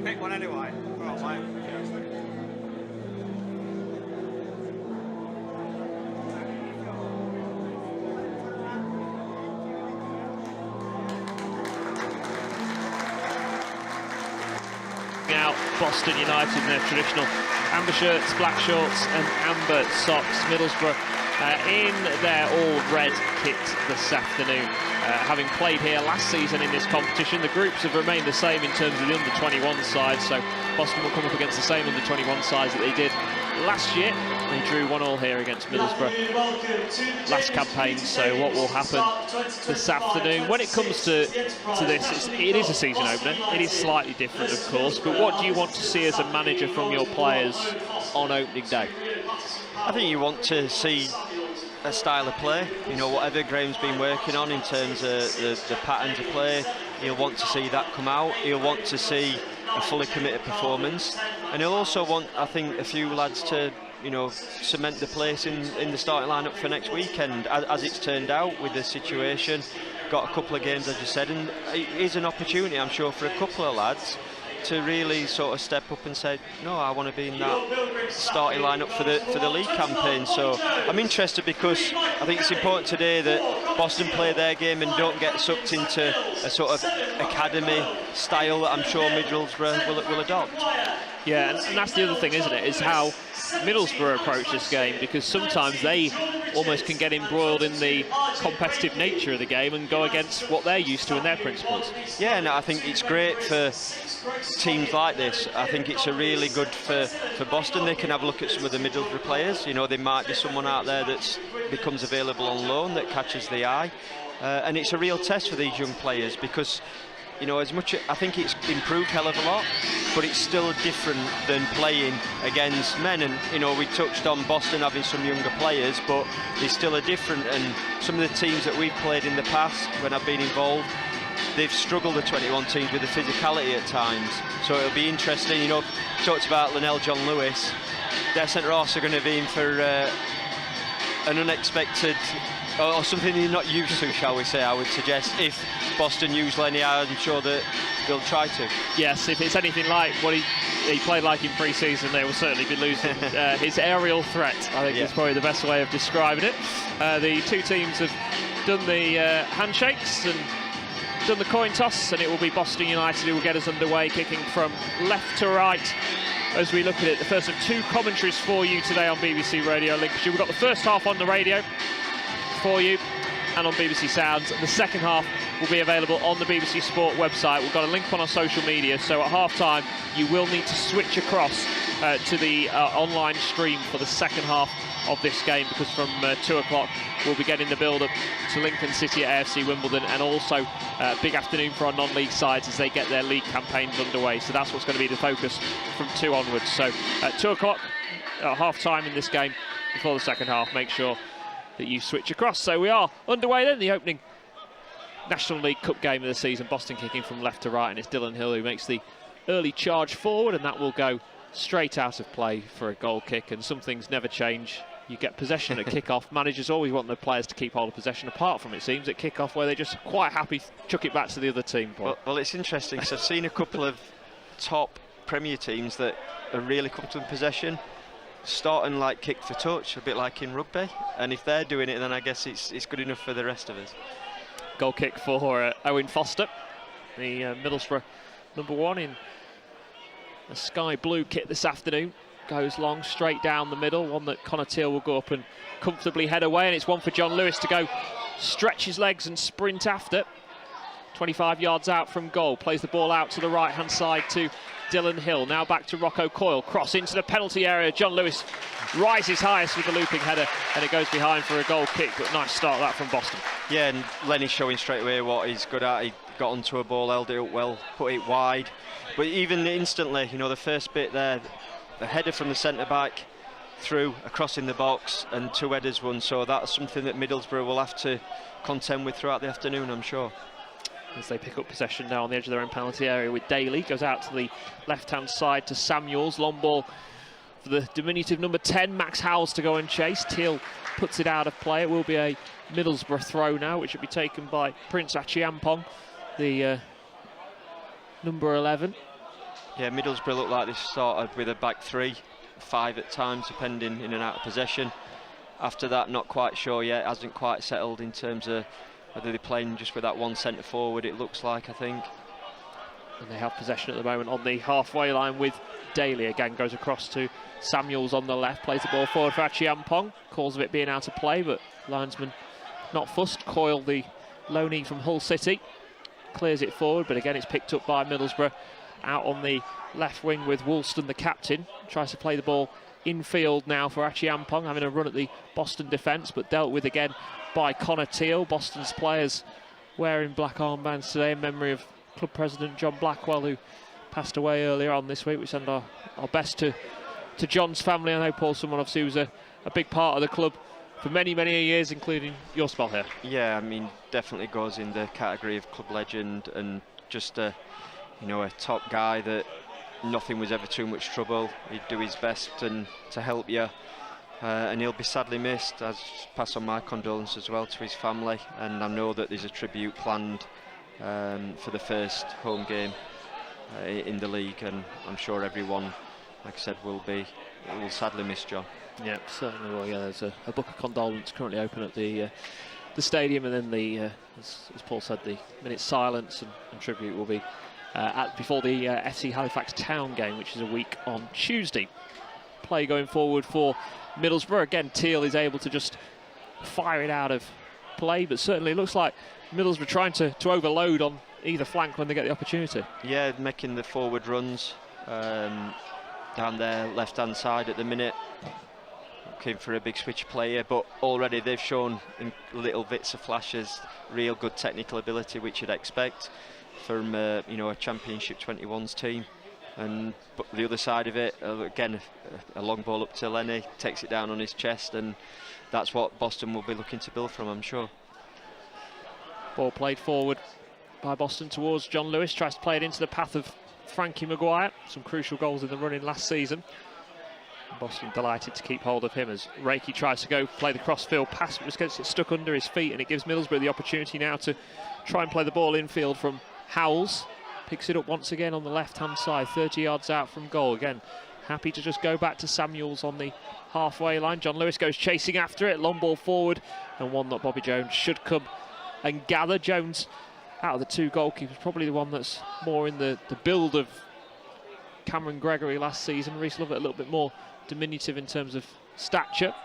Pick one anyway. All right, mate. Out Boston United in their traditional amber shirts, black shorts and amber socks. Middlesbrough in their all-red kit this afternoon. Having played here last season in this competition, the groups have remained the same in terms of the under-21 side, so Boston will come up against the same under-21 sides that they did last year. They drew 1-1 here against Middlesbrough last campaign, so what will happen this afternoon? When it comes to this, it is a season opener. It is slightly different, of course, but what do you want to see as a manager from your players on opening day? I think you want to see a style of play, you know, whatever Graham's been working on in terms of the patterns of play, he'll want to see that come out. He'll want to see a fully committed performance, and he'll also want, I think, a few lads to, you know, cement the place in the starting lineup for next weekend. As it's turned out with the situation, got a couple of games, as you said, and it is an opportunity, I'm sure, for a couple of lads to really sort of step up and say, no, I want to be in that starting lineup for the league campaign. So I'm interested because I think it's important today that Boston play their game and don't get sucked into a sort of academy style that I'm sure Middlesbrough will adopt. Yeah, and that's the other thing, isn't it, is how Middlesbrough approach this game, because sometimes they almost can get embroiled in the competitive nature of the game and go against what they're used to and their principles. Yeah, and I think it's great for teams like this. I think it's a really good for Boston. They can have a look at some of the Middlesbrough players. You know, there might be someone out there that becomes available on loan that catches the eye. And it's a real test for these young players because, you know, as much I think it's improved hell of a lot, but it's still different than playing against men. And you know, we touched on Boston having some younger players, but they still are different. And some of the teams that we've played in the past, when I've been involved, they've struggled, the 21 teams, with the physicality at times. So it'll be interesting. You know, talked about Linnell John Lewis. Their centre halves are going to be in for an unexpected, or something you're not used to, shall we say, I would suggest. If Boston use Lenny, I'm sure that they'll try to. Yes, if it's anything like what he played like in pre-season, they will certainly be losing his aerial threat, I think is probably the best way of describing it. The two teams have done the handshakes and done the coin toss, and it will be Boston United who will get us underway, kicking from left to right. As we look at it, the first of two commentaries for you today on BBC Radio Lincolnshire. We've got the first half on the radio for you and on BBC Sounds. The second half will be available on the BBC Sport website. We've got a link on our social media, so at half-time you will need to switch across to the online stream for the second half of this game, because from 2 o'clock we'll be getting the build-up to Lincoln City at AFC Wimbledon, and also a big afternoon for our non-league sides as they get their league campaigns underway. So that's what's going to be the focus from 2 onwards. So at 2 o'clock, half-time in this game before the second half, make sure that you switch across. So we are underway then, the opening National League Cup game of the season. Boston kicking from left to right, and it's Dylan Hill who makes the early charge forward, and that will go straight out of play for a goal kick. And some things never change. You get possession at kick-off. Managers always want their players to keep hold of possession, apart from, it seems, at kick-off, where they're just quite happy to chuck it back to the other team. Well, it's interesting, because I've seen a couple of top Premier teams that are really comfortable in possession, starting like kick for touch, a bit like in rugby. And if they're doing it, then I guess it's good enough for the rest of us. Goal kick for Owen Foster, the Middlesbrough #1 in a sky blue kit this afternoon. Goes long, straight down the middle, one that Connor Teal will go up and comfortably head away, and it's one for John Lewis to go stretch his legs and sprint after. 25 yards out from goal, plays the ball out to the right-hand side to Dylan Hill. Now back to Rocco Coyle, cross into the penalty area. John Lewis rises highest with the looping header, and it goes behind for a goal kick, but nice start that from Boston. Yeah, and Lenny showing straight away what he's good at. He got onto a ball, held it up well, put it wide. But even instantly, you know, the first bit there, a header from the centre-back through, across in the box, and 2 headers won. So that's something that Middlesbrough will have to contend with throughout the afternoon, I'm sure. as they pick up possession now on the edge of their own penalty area with Daly. Goes out to the left-hand side to Samuels. Long ball for the diminutive number 10, Max Howells, to go and chase. Teal puts it out of play. It will be a Middlesbrough throw now, which will be taken by Prince Achiampong, the number 11. Yeah, Middlesbrough look like they started with a back 3, 5 at times, depending in and out of possession. After that, not quite sure yet. Hasn't quite settled in terms of whether they're playing just with that one centre forward, it looks like, I think. And they have possession at the moment on the halfway line with Daly. Again, goes across to Samuels on the left, plays the ball forward for Achiampong. Calls of it being out of play, but linesman not fussed. Coyle, the loanee from Hull City, clears it forward, but again it's picked up by Middlesbrough. Out on the left wing with Woolston, the captain. Tries to play the ball infield now for Achiampong, having a run at the Boston defence, but dealt with again by Connor Teal. Boston's players wearing black armbands today in memory of club president John Blackwell, who passed away earlier on this week. We send our best to John's family. I know, Paul, someone obviously who was a big part of the club for many years, including your spell here. Yeah, I mean, definitely goes in the category of club legend, and just a top guy that nothing was ever too much trouble. He'd do his best and to help you, and he'll be sadly missed. I pass on my condolences as well to his family, and I know that there's a tribute planned for the first home game in the league, and I'm sure everyone, like I said, will sadly miss John. Yeah, certainly will. Yeah, there's a book of condolence currently open at the stadium, and then as Paul said, the minute silence and tribute will be before the FC Halifax Town game, which is a week on Tuesday. Play going forward for Middlesbrough. Again, Teal is able to just fire it out of play, but certainly it looks like Middlesbrough trying to overload on either flank when they get the opportunity. Yeah, making the forward runs down their left-hand side at the minute. Looking for a big switch player, but already they've shown in little bits of flashes real good technical ability, which you'd expect from a Championship 21s team. And but the other side of it, again, a long ball up to Lenny, takes it down on his chest, and that's what Boston will be looking to build from, I'm sure. Ball played forward by Boston towards John Lewis, tries to play it into the path of Frankie Maguire. Some crucial goals in the run-in last season. Boston delighted to keep hold of him as Reiki tries to go play the crossfield pass, but just gets it stuck under his feet, and it gives Middlesbrough the opportunity now to try and play the ball infield from Howells. Picks it up once again on the left-hand side, 30 yards out from goal. Again, happy to just go back to Samuels on the halfway line. John Lewis goes chasing after it, long ball forward, and one that Bobby Jones should come and gather. Jones, out of the two goalkeepers, probably the one that's more in the build of Cameron Gregory last season. Reece Lovett a little bit more diminutive in terms of stature,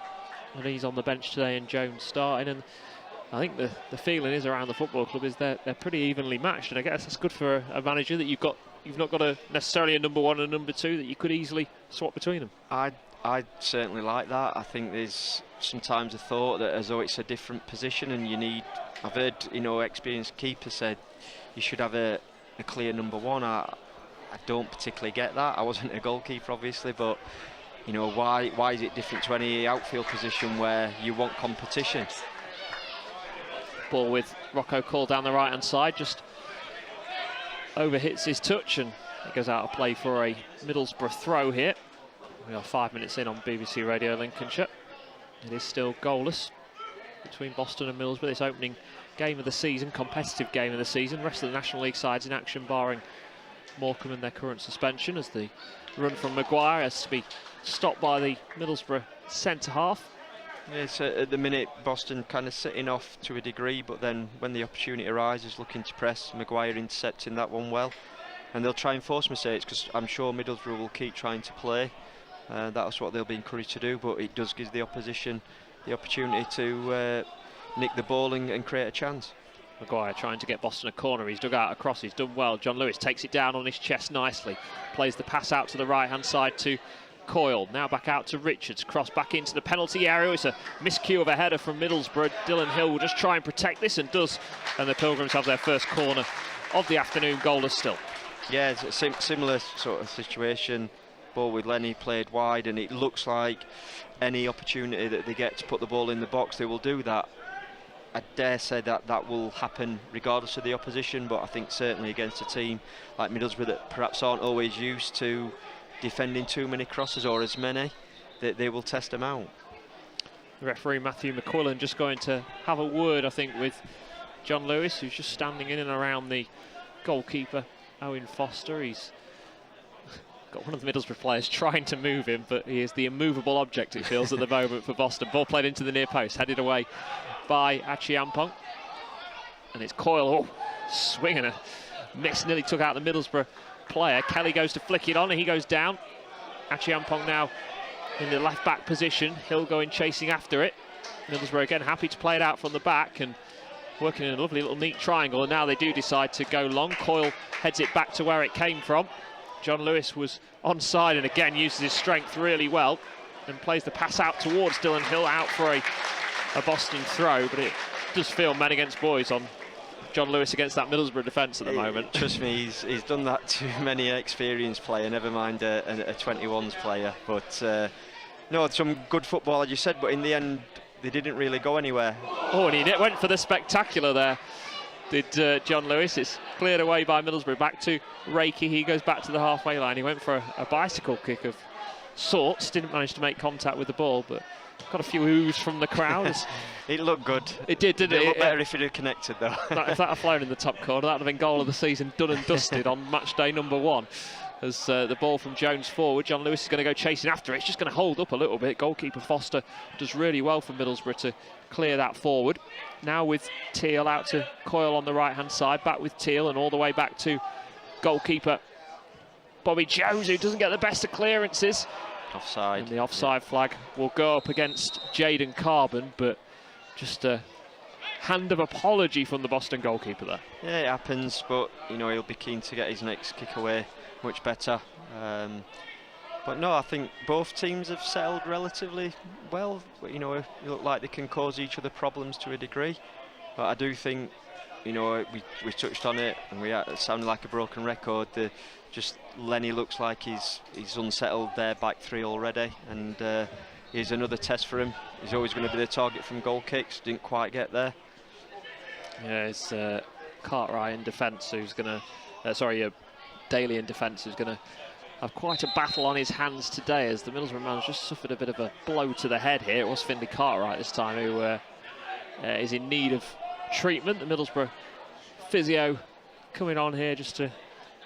and he's on the bench today and Jones starting. And I think the feeling is around the football club is they're pretty evenly matched, and I guess that's good for a manager that you've not got necessarily a number one and a number two that you could easily swap between them. I'd certainly like that. I think there's sometimes a thought that as though it's a different position, and I've heard experienced keepers said you should have a clear number one. I don't particularly get that. I wasn't a goalkeeper obviously, but why is it different to any outfield position where you want competition? Ball with Rocco Cole down the right hand side, just overhits his touch, and it goes out of play for a Middlesbrough throw here. We are 5 minutes in on BBC Radio Lincolnshire. It is still goalless between Boston and Middlesbrough. This opening game of the season, competitive game of the season. Rest of the National League sides in action, barring Morecambe and their current suspension, as the run from Maguire has to be stopped by the Middlesbrough centre half. Yes, at the minute Boston kind of sitting off to a degree, but then when the opportunity arises, looking to press, Maguire intercepting that one well, and they'll try and force mistakes, because I'm sure Middlesbrough will keep trying to play. That's what they'll be encouraged to do, but it does give the opposition the opportunity to nick the ball and create a chance. Maguire trying to get Boston a corner. He's dug out across. He's done well. John Lewis takes it down on his chest nicely. Plays the pass out to the right-hand side to Coyle. Now back out to Richards. Cross back into the penalty area. It's a miscue of a header from Middlesbrough. Dylan Hill will just try and protect this, and does. And the Pilgrims have their first corner of the afternoon, goalless still. Yeah, it's a similar sort of situation. Ball with Lenny played wide, and it looks like any opportunity that they get to put the ball in the box, they will do that. I dare say that will happen regardless of the opposition, but I think certainly against a team like Middlesbrough that perhaps aren't always used to defending too many crosses or as many, that they will test them out. The referee Matthew McQuillan just going to have a word, I think, with John Lewis, who's just standing in and around the goalkeeper, Owen Foster. He's got one of the Middlesbrough players trying to move him, but he is the immovable object, it feels, at the moment for Boston. Ball played into the near post, headed away by Achiampong. And it's Coyle, swinging a miss, nearly took out the Middlesbrough player. Kelly goes to flick it on and he goes down. Achiampong now in the left back position, Hill going chasing after it. Middlesbrough again happy to play it out from the back and working in a lovely little neat triangle, and now they do decide to go long. Coyle heads it back to where it came from. John Lewis was onside and again uses his strength really well and plays the pass out towards Dylan Hill, out for a Boston throw, but it does feel men against boys on John Lewis against that Middlesbrough defence at the moment. Trust me, he's done that to many experienced player, never mind a 21s player. But no, some good football, as you said, but in the end they didn't really go anywhere. Oh, and he went for the spectacular there, did John Lewis. It's cleared away by Middlesbrough, back to Reiki. He goes back to the halfway line. He went for a bicycle kick of sorts, didn't manage to make contact with the ball, but got a few oohs from the crowd. It looked good. It did, didn't it? It looked better if it had connected, though. If that had flown in the top corner, that would have been goal of the season, done and dusted on match day number 1. As the ball from Jones forward, John Lewis is going to go chasing after it. It's just going to hold up a little bit. Goalkeeper Foster does really well for Middlesbrough to clear that forward. Now with Teal out to Coyle on the right-hand side, back with Teal and all the way back to goalkeeper Bobby Jones, who doesn't get the best of clearances. Offside. And the offside flag will go up against Jaden Carbon, but just a hand of apology from the Boston goalkeeper there. Yeah, it happens, but you know he'll be keen to get his next kick away much better. But no, I think both teams have settled relatively well. You know, it look like they can cause each other problems to a degree. But I do think, you know, we touched on it, and it sounded like a broken record. Just Lenny looks like he's unsettled their back three already, and here's another test for him. He's always going to be the target from goal kicks. Didn't quite get there. Yeah, it's Cartwright in defence who's going to, Daly in defence who's going to have quite a battle on his hands today, as the Middlesbrough man's just suffered a bit of a blow to the head here. It was Finlay Cartwright this time who is in need of treatment. The Middlesbrough physio coming on here just to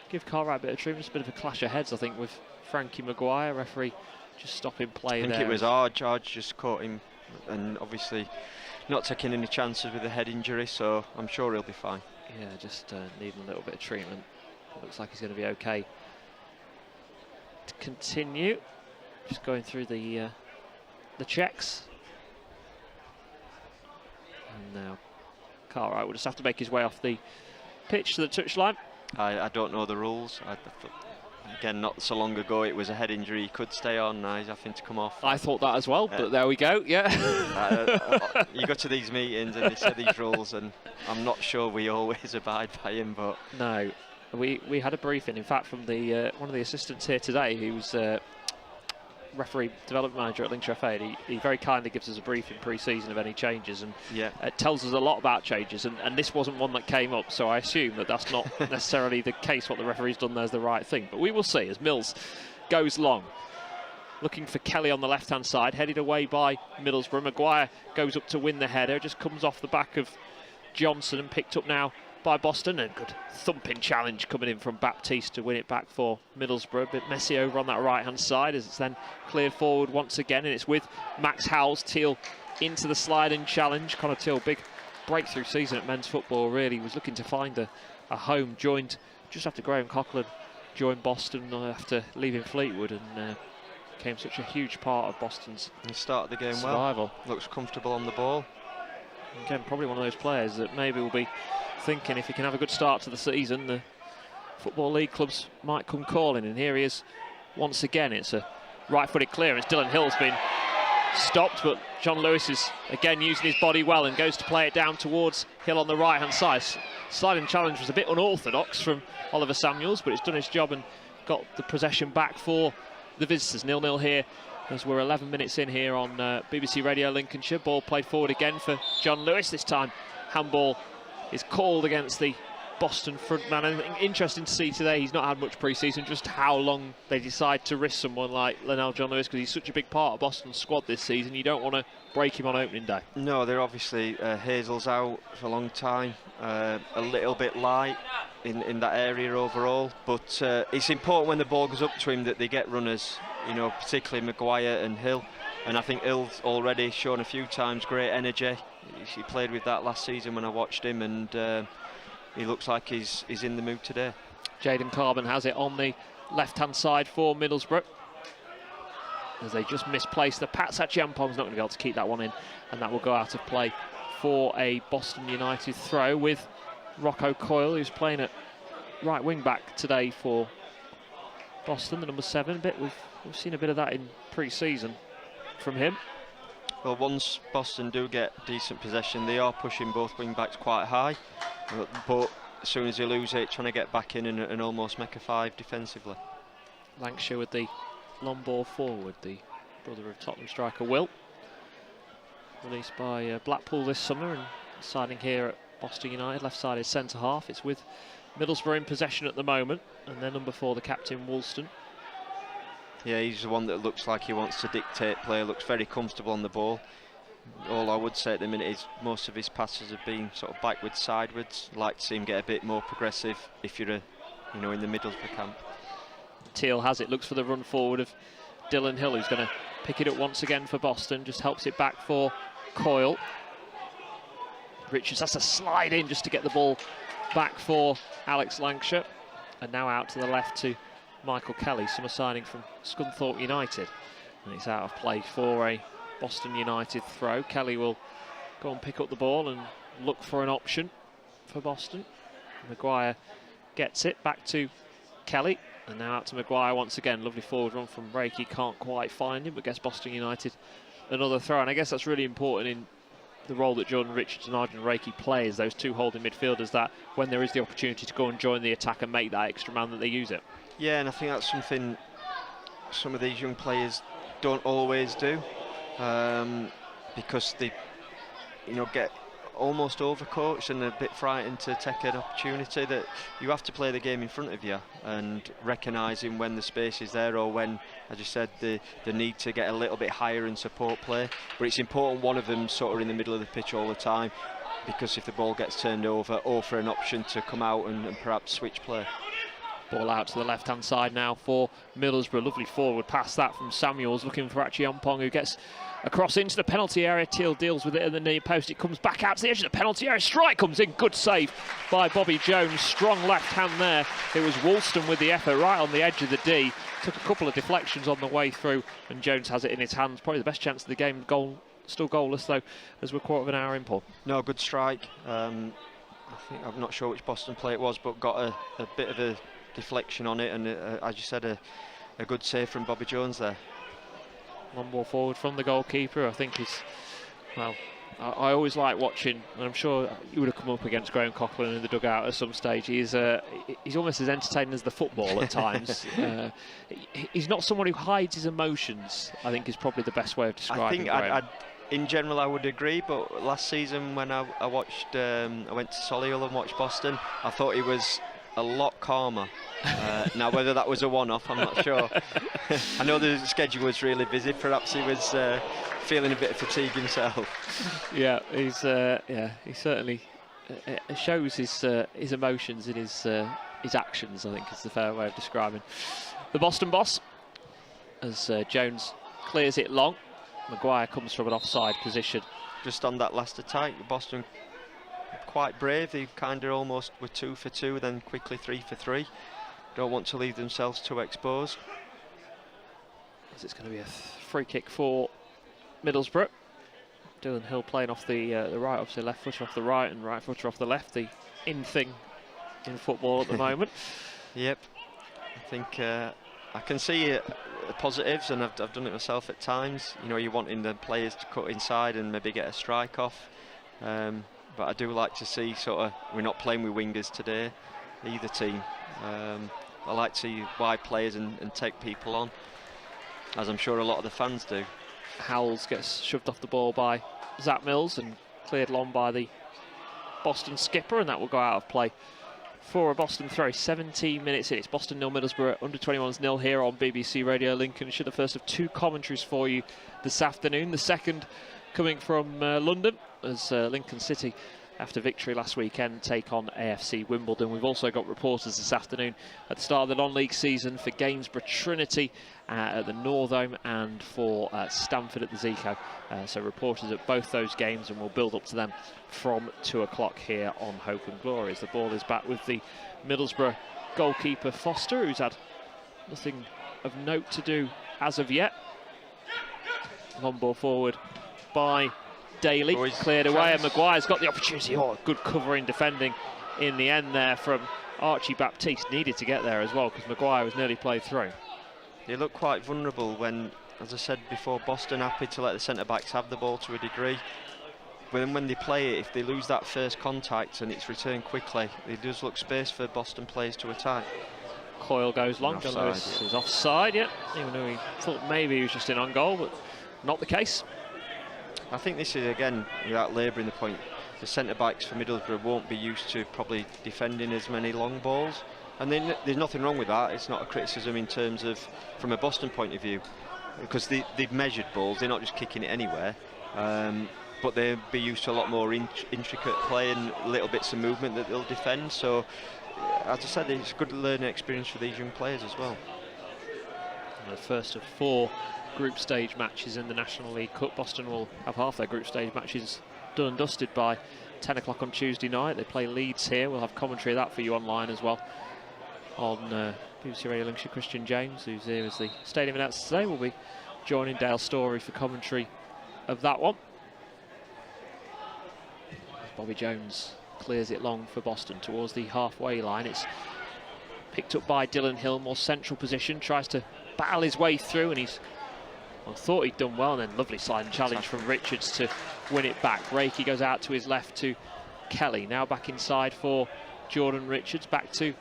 give Cartwright a bit of treatment. Just a bit of a clash of heads, I think, with Frankie Maguire. Referee just stopping play there. I think it was Arge just caught him, and obviously not taking any chances with a head injury, so I'm sure he'll be fine. Yeah, just needing a little bit of treatment. Looks like he's going to be okay. To continue, just going through the checks. And now Cartwright will just have to make his way off the pitch to the touchline. I don't know the rules. Again, not so long ago it was a head injury. He could stay on. Now he's having to come off. I thought that as well, but there we go. Yeah. You go to these meetings and they say these rules, and I'm not sure we always abide by them. But no, we had a briefing, in fact, from the one of the assistants here today, who's referee development manager at Lincolnshire FA. He very kindly gives us a briefing pre-season of any changes, and it tells us a lot about changes, and this wasn't one that came up, so I assume that that's not necessarily the case. What the referee's done there is the right thing, but we will see as Mills goes long, looking for Kelly on the left-hand side, headed away by Middlesbrough. Maguire goes up to win the header, just comes off the back of Johnson and picked up now by Boston. A good thumping challenge coming in from Baptiste to win it back for Middlesbrough. A bit messy over on that right-hand side as it's then cleared forward once again, and it's with Max Howells. Teal into the sliding challenge. Connor Teal, big breakthrough season at men's football, really. Was looking to find a home, joined just after Graham Coughlin joined Boston after leaving Fleetwood, and became such a huge part of Boston's started the game survival. Well. Looks comfortable on the ball. Again, probably one of those players that maybe will be thinking if he can have a good start to the season, the Football League clubs might come calling, and here he is once again. It's a right-footed clearance. Dylan Hill's been stopped, but John Lewis is again using his body well and goes to play it down towards Hill on the right-hand side. Sliding challenge was a bit unorthodox from Oliver Samuels, but it's done its job and got the possession back for the visitors. 0-0 here as we're 11 minutes in here on BBC Radio Lincolnshire. Ball played forward again for John Lewis. This time handball is called against the Boston frontman. And interesting to see today, he's not had much pre-season, just how long they decide to risk someone like Linnell John Lewis, because he's such a big part of Boston's squad this season. You don't want to break him on opening day. No, they're obviously Hazel's out for a long time, a little bit light in that area overall, but it's important when the ball goes up to him that they get runners, you know, particularly Maguire and Hill. And I think Hill's already shown a few times great energy. He played with that last season when I watched him, and he looks like he's in the mood today. Jaden Carbon has it on the left-hand side for Middlesbrough, as they just misplaced the Pat Sachiampong's not going to be able to keep that one in, and that will go out of play for a Boston United throw, with Rocco Coyle, who's playing at right wing back today for Boston, the number 7. We've seen a bit of that in pre-season from him. Well, once Boston do get decent possession, they are pushing both wing backs quite high, but as soon as they lose it, trying to get back in and almost make a 5 defensively. Lancashire with the long ball forward, the brother of Tottenham striker Will, released by Blackpool this summer and signing here at Boston United, left-sided centre half. It's with Middlesbrough in possession at the moment, and then number 4, the captain, Woolston. Yeah, he's the one that looks like he wants to dictate play, looks very comfortable on the ball. All I would say at the minute is most of his passes have been sort of backwards, sideways. Like to see him get a bit more progressive if you're in the Middlesbrough camp. Teal has it, looks for the run forward of Dylan Hill, who's going to pick it up once again for Boston, just helps it back for Coyle. Richards has to slide in just to get the ball back for Alex Lancashire, and now out to the left to Michael Kelly, summer signing from Scunthorpe United, and it's out of play for a Boston United throw. Kelly will go and pick up the ball and look for an option for Boston. Maguire gets it back to Kelly, and now out to Maguire once again. Lovely forward run from Reiki, can't quite find him, but gets Boston United another throw. And I guess that's really important in the role that Jordan Richards and Arjun Reiki play as those two holding midfielders, that when there is the opportunity to go and join the attack and make that extra man, that they use it. Yeah, and I think that's something some of these young players don't always do, because they get almost overcoached and a bit frightened to take an opportunity. That you have to play the game in front of you and recognising when the space is there, or when, as you said, the need to get a little bit higher and support play. But it's important one of them sort of in the middle of the pitch all the time, because if the ball gets turned over, or for an option to come out and perhaps switch play. Ball out to the left-hand side now for Middlesbrough. Lovely forward pass that from Samuels, looking for Achiampong, who gets across into the penalty area. Teal deals with it at the near post. It comes back out to the edge of the penalty area. Strike comes in. Good save by Bobby Jones. Strong left hand there. It was Woolston with the effort right on the edge of the D. Took a couple of deflections on the way through, and Jones has it in his hands. Probably the best chance of the game. Goal, still goalless though, as we're quarter of an hour in, Paul. No, good strike. I'm not sure which Boston play it was, but got a bit of a deflection on it, and as you said, a good save from Bobby Jones there. One ball forward from the goalkeeper. I think he's, well, I always like watching, and I'm sure you would have come up against Graham Coughlin in the dugout at some stage. He's almost as entertaining as the football at times. He's not someone who hides his emotions, I think, is probably the best way of describing Graham. In general, I would agree, but last season when I went to Solihull and watched Boston, I thought he was a lot calmer. Now, whether that was a one-off, I'm not sure. I know the schedule was really busy. Perhaps he was feeling a bit of fatigue himself. Yeah, he certainly shows his emotions in his actions, I think is the fair way of describing the Boston boss. As Jones clears it long, Maguire comes from an offside position. Just on that last attack, Boston quite brave. They kind of almost were 2 for 2, then quickly 3 for 3. Don't want to leave themselves too exposed. As it's going to be a free kick for Middlesbrough. Dylan Hill playing off the right, obviously left footer off the right and right footer off the left. The in thing in football at the moment. Yep, I think I can see positives, and I've done it myself at times. You're wanting the players to cut inside and maybe get a strike off. But I do like to see we're not playing with wingers today, either team. I like to see wide players and take people on. as I'm sure a lot of the fans do. Howells gets shoved off the ball by Zach Mills and cleared long by the Boston skipper, and that will go out of play for a Boston throw. 17 minutes in. It's Boston 0, Middlesbrough under 21s 0 here on BBC Radio Lincolnshire. The first of 2 commentaries for you this afternoon. The second coming from London, as Lincoln City, after victory last weekend, take on AFC Wimbledon. We've also got reporters this afternoon at the start of the non-league season for Gainsborough Trinity at the Northome and for Stamford at the Zico. So reporters at both those games, and we'll build up to them from 2 o'clock here on Hope and Glory. As the ball is back with the Middlesbrough goalkeeper Foster, who's had nothing of note to do as of yet. Long ball forward by Daly, cleared away, and Maguire's got the opportunity. Oh, good covering defending in the end there from Archie Baptiste. Needed to get there as well because Maguire was nearly played through. They look quite vulnerable when, as I said before, Boston happy to let the centre-backs have the ball to a degree. But then when they play it, if they lose that first contact and it's returned quickly, it does look space for Boston players to attack. Coyle goes long. John Lewis is offside, yeah. Even though he thought maybe he was just in on goal, but not the case. I think this is, again, without labouring the point, the centre-backs for Middlesbrough won't be used to probably defending as many long balls. And then there's nothing wrong with that. It's not a criticism in terms of, from a Boston point of view, because they've measured balls, they're not just kicking it anywhere. But they'll be used to a lot more intricate play and little bits of movement that they'll defend. So, as I said, it's a good learning experience for these young players as well. The first of 4 group stage matches in the National League Cup. Boston will have half their group stage matches done and dusted by 10 o'clock on Tuesday night. They play Leeds here. We'll have commentary of that for you online as well on BBC Radio Lincolnshire. Christian James, who's here as the stadium announcer today, will be joining Dale Story for commentary of that one. Bobby Jones clears it long for Boston towards the halfway line. It's picked up by Dylan Hill, more central position, tries to battle his way through, and I thought he'd done well, and then lovely sliding challenge from Richards to win it back. Reiki goes out to his left to Kelly, now back inside for Jordan Richards, back to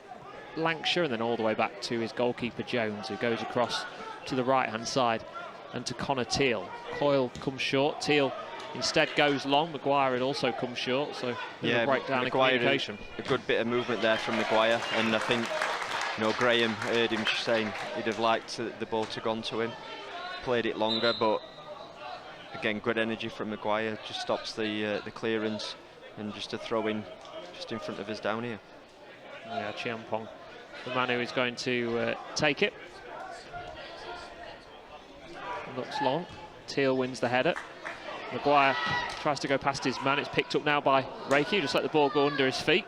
Lancashire, and then all the way back to his goalkeeper Jones, who goes across to the right hand side and to Connor Teal. Coyle comes short, Teal instead goes long. Maguire had also come short, so a breakdown in communication. A good bit of movement there from Maguire, and I think, you know, Graham heard him saying he'd have liked the ball to gone to him. Played it longer, but again, good energy from Maguire. Just stops the clearance, and just a throw in just in front of us down here. Yeah, Chiampong, the man who is going to take it. Looks long. Teal wins the header. Maguire tries to go past his man. It's picked up now by Reiki, just let the ball go under his feet.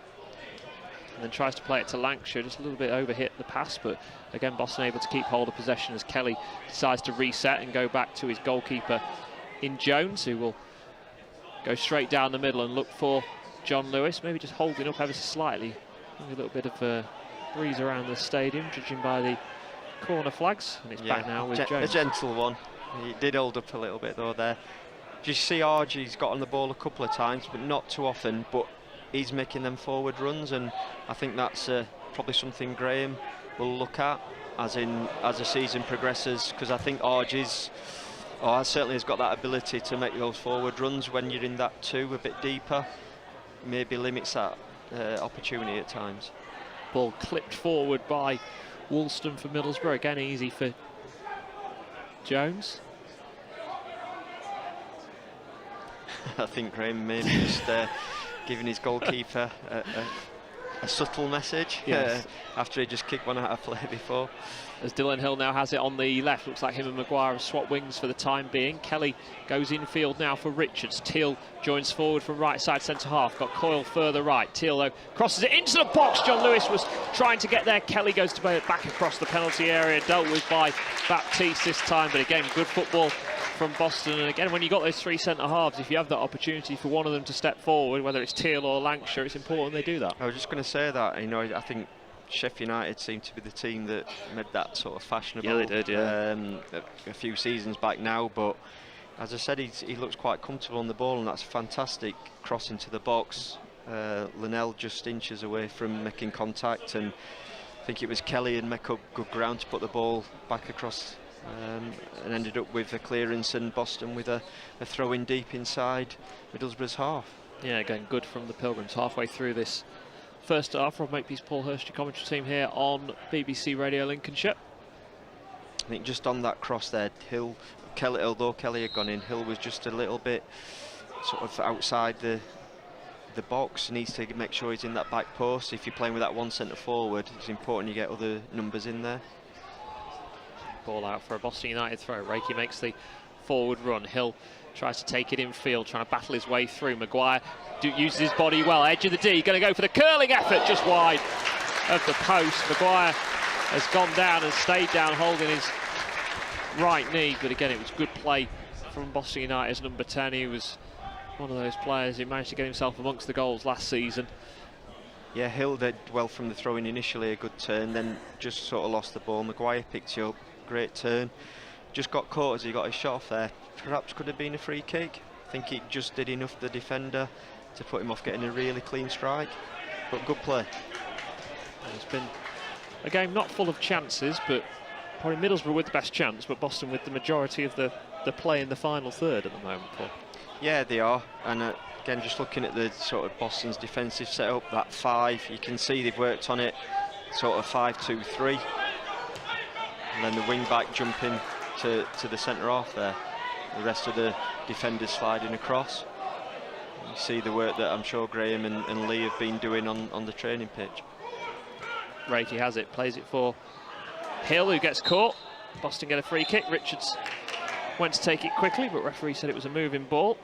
And then tries to play it to Lancashire, just a little bit overhit the pass, but again Boston able to keep hold of possession as Kelly decides to reset and go back to his goalkeeper in Jones, who will go straight down the middle and look for John Lewis, maybe just holding up ever so slightly. Maybe a little bit of a breeze around the stadium, judging by the corner flags, and it's back now with Jones. A gentle one. He did hold up a little bit though there. Do you see Argie's got on the ball a couple of times, but not too often, but he's making them forward runs, and I think that's probably something Graham will look at as the season progresses, because I think Argie's certainly has got that ability to make those forward runs when you're in that 2 a bit deeper. Maybe limits that opportunity at times. Ball clipped forward by Woolston for Middlesbrough, again easy for Jones. I think Graham maybe just giving his goalkeeper a subtle message, yes. After he just kicked one out of play before. As Dylan Hill now has it on the left, looks like him and Maguire have swapped wings for the time being. Kelly goes infield now for Richards. Teal joins forward from right side centre half. Got Coyle further right. Teal though crosses it into the box. John Lewis was trying to get there. Kelly goes to back across the penalty area, dealt with by Baptiste this time. But again, good football from Boston. And again, when you've got those 3 centre halves, if you have that opportunity for one of them to step forward, whether it's Teal or Lancashire, it's important they do that. I was just going to say that, you know, I think Sheffield United seemed to be the team that made that sort of fashionable. Yeah, they did, yeah. A few seasons back now, but as I said, he looks quite comfortable on the ball, and that's a fantastic cross into the box. Linnell just inches away from making contact, and I think it was Kelly and make up good ground to put the ball back across and ended up with a clearance, and Boston with a throw in deep inside Middlesbrough's half. Yeah, again, good from the Pilgrims halfway through this first half. Rob Makepeace, Paul Hurst, your commentary team here on BBC Radio Lincolnshire. I think just on that cross there, Kelly, although Kelly had gone in, Hill was just a little bit sort of outside the box. He needs to make sure he's in that back post. If you're playing with that one centre forward, it's important you get other numbers in there. Ball out for a Boston United throw. Reiki makes the forward run. Hill tries to take it in field, trying to battle his way through. Maguire uses his body well. Edge of the D, going to go for the curling effort, just wide of the post. Maguire has gone down and stayed down, holding his right knee. But again, it was good play from Boston United's number 10. He was one of those players who managed to get himself amongst the goals last season. Yeah, Hill did well from the throw-in initially, a good turn, then just sort of lost the ball. Maguire picked it up, great turn. Just got caught as he got his shot off there. Perhaps could have been a free kick. I think he just did enough, the defender, to put him off getting a really clean strike. But good play. It's been a game not full of chances, but probably Middlesbrough with the best chance, but Boston with the majority of the play in the final third at the moment, Paul. Yeah, they are, and again, just looking at the sort of Boston's defensive setup, that 5, you can see they've worked on it, sort of 5-2-3, and then the wing back jumping to the centre half there, the rest of the defenders sliding across. You see the work that I'm sure Graham and Lee have been doing on the training pitch. Reiki has it, plays it for Hill, who gets caught. Boston get a free kick. Richards went to take it quickly, but referee said it was a moving ball.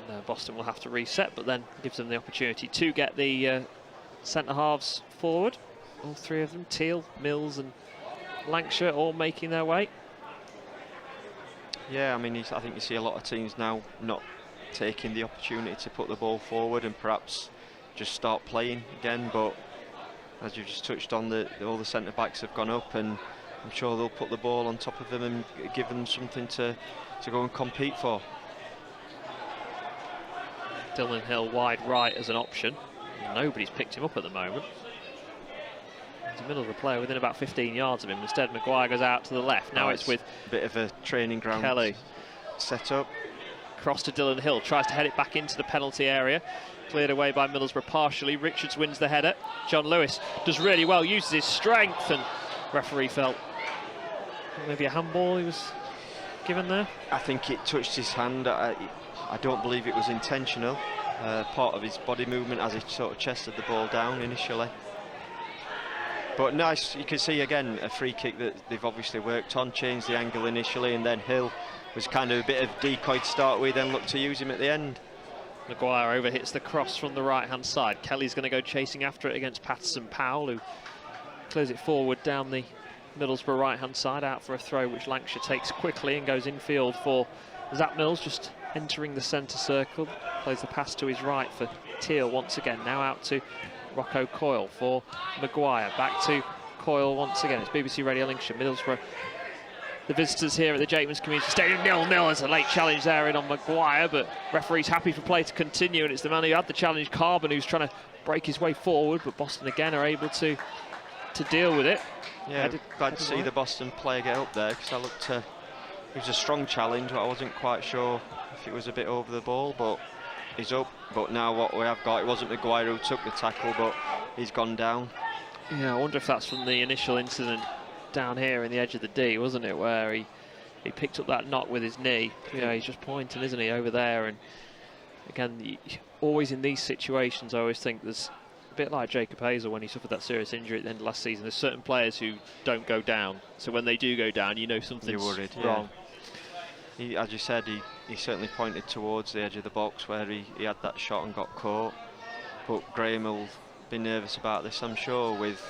And, Boston will have to reset, but then gives them the opportunity to get the centre halves forward. All three of them, Teal, Mills and Lancashire, all making their way. Yeah, I mean, I think you see a lot of teams now not taking the opportunity to put the ball forward and perhaps just start playing again, but as you just touched on, all the centre backs have gone up, and I'm sure they'll put the ball on top of them and give them something to go and compete for. Dylan Hill wide right as an option. Nobody's picked him up at the moment. There's a Middlesbrough player within about 15 yards of him. Instead, Maguire goes out to the left. Now it's with a bit of a training ground Kelly. Set up. Cross to Dylan Hill, tries to head it back into the penalty area. Cleared away by Middlesbrough partially. Richards wins the header. John Lewis does really well, uses his strength, and referee felt maybe a handball he was given there. I think it touched his hand. I don't believe it was intentional. Part of his body movement as he sort of chested the ball down initially. But nice, you can see again a free kick that they've obviously worked on, changed the angle initially, and then Hill was kind of a bit of decoy to start with, then looked to use him at the end. Maguire overhits the cross from the right-hand side. Kelly's going to go chasing after it against Patterson Powell, who clears it forward down the Middlesbrough right-hand side, out for a throw, which Lancashire takes quickly and goes infield for Zach Mills, just entering the centre circle. Plays the pass to his right for Teal once again. Now out to Rocco Coyle for Maguire. Back to Coyle once again. It's BBC Radio Lincolnshire. Middlesbrough, the visitors here at the Jakeman's Community Stadium. 0-0. There's a late challenge there in on Maguire, but referee's happy for play to continue, and it's the man who had the challenge, Carbon, who's trying to break his way forward, but Boston again are able to deal with it. Yeah, glad to see the Boston player get up there, because I looked it was a strong challenge, but I wasn't quite sure if it was a bit over the ball, but he's up. But now what we have got, it wasn't Maguire who took the tackle, but he's gone down. Yeah, I wonder if that's from the initial incident down here in the edge of the D, wasn't it, where he picked up that knock with his knee. You know, he's just pointing, isn't he, over there. And again, always in these situations, I always think there's a bit like Jacob Hazel when he suffered that serious injury at the end of last season. There's certain players who don't go down, so when they do go down, you know something's wrong. Yeah. As you said, he certainly pointed towards the edge of the box where he had that shot and got caught. But Graham will be nervous about this, I'm sure, with,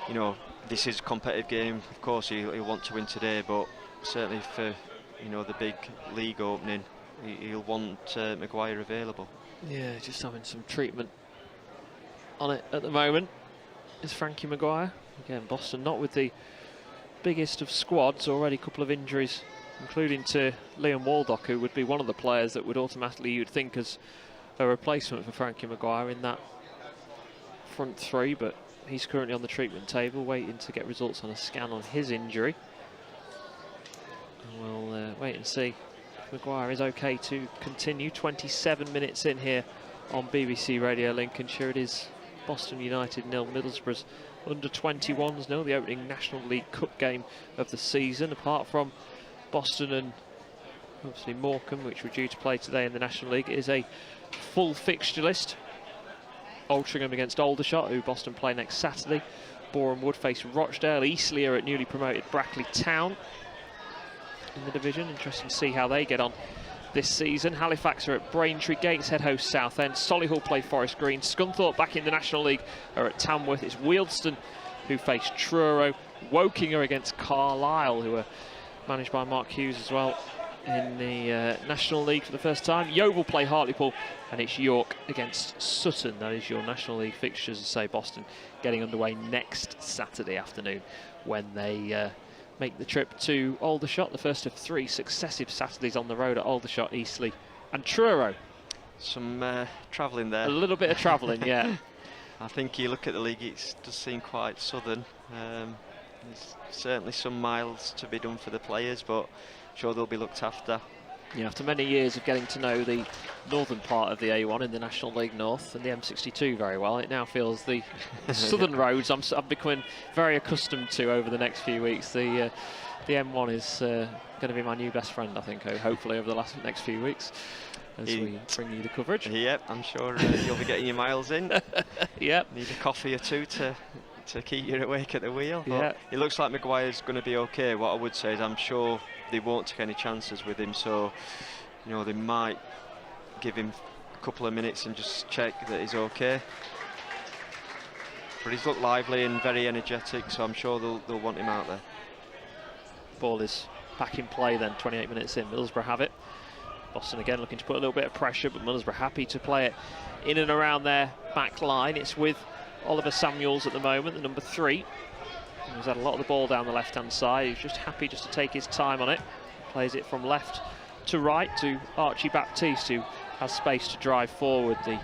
you know, this is a competitive game. Of course, he'll want to win today, but certainly for, you know, the big league opening, he'll want Maguire available. Yeah, just having some treatment on it at the moment is Frankie Maguire. Again, Boston not with the biggest of squads, already a couple of injuries, including to Liam Waldock, who would be one of the players that would automatically, you'd think, as a replacement for Frankie Maguire in that front three, but he's currently on the treatment table waiting to get results on a scan on his injury. We'll wait and see if Maguire is okay to continue. 27 minutes in here on BBC Radio Lincolnshire. It is Boston United 0, Middlesbrough's under-21s 0, the opening National League Cup game of the season. Apart from Boston and obviously Morecambe, which we're due to play today in the National League, it is a full fixture list. Altrincham against Aldershot, who Boston play next Saturday. Boreham Wood face Rochdale. Eastleigh are at newly promoted Brackley Town in the division. Interesting to see how they get on this season. Halifax are at Braintree. Gateshead host Southend. Solihull play Forest Green. Scunthorpe back in the National League are at Tamworth. It's Wealdstone who face Truro. Woking are against Carlisle, who are managed by Mark Hughes as well in the National League for the first time. Yeovil play Hartlepool, and it's York against Sutton. That is your National League fixtures. As I say, Boston getting underway next Saturday afternoon when they make the trip to Aldershot, the first of 3 successive Saturdays on the road at Aldershot, Eastleigh and Truro. Some travelling there. A little bit of travelling, yeah. I think you look at the league, it does seem quite southern. There's certainly some miles to be done for the players, but I'm sure they'll be looked after. Yeah, after many years of getting to know the northern part of the A1 in the National League North and the M62 very well, it now feels the southern roads I'm becoming very accustomed to over the next few weeks. The M1 is going to be my new best friend, I think, hopefully over the next few weeks as we bring you the coverage. Yep, I'm sure you'll be getting your miles in. Yep. Need a coffee or two to keep you awake at the wheel. But yeah. It looks like Maguire's going to be okay. What I would say is I'm sure they won't take any chances with him, so you know they might give him a couple of minutes and just check that he's okay. But he's looked lively and very energetic, so I'm sure they'll want him out there. Ball is back in play then, 28 minutes in. Middlesbrough have it. Boston again looking to put a little bit of pressure, but Middlesbrough happy to play it in and around their back line. It's with Oliver Samuels at the moment, the number 3. He's had a lot of the ball down the left-hand side. He's just happy just to take his time on it. Plays it from left to right to Archie Baptiste, who has space to drive forward. The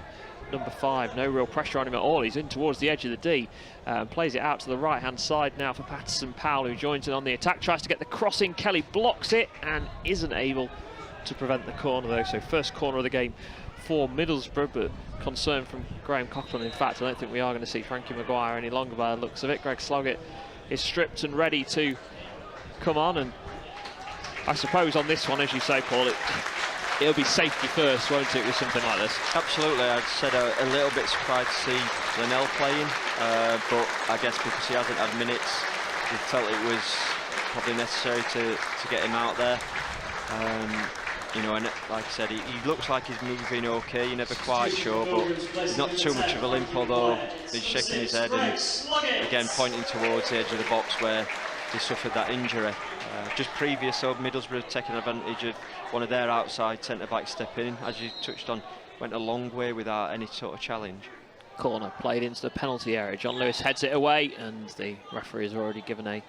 number 5, no real pressure on him at all. He's in towards the edge of the D and plays it out to the right-hand side now for Patterson Powell, who joins in on the attack. Tries to get the cross in. Kelly blocks it and isn't able to prevent the corner, though. So first corner of the game for Middlesbrough, but concern from Graham Coughlin. In fact, I don't think we are going to see Frankie Maguire any longer by the looks of it. Greg Sloggett is stripped and ready to come on, and I suppose on this one, as you say, Paul, it'll be safety first, won't it, with something like this? Absolutely. I'd said a little bit surprised to see Linnell playing, but I guess because he hasn't had minutes, we felt it was probably necessary to get him out there. You know, and like I said, he looks like he's moving okay. You're never quite sure, but he's not too much of a limp, although he's shaking his head and again pointing towards the edge of the box where he suffered that injury. Just previous, so Middlesbrough taking advantage of one of their outside centre-backs stepping in, as you touched on, went a long way without any sort of challenge. Corner played into the penalty area. John Lewis heads it away, and the referee has already given a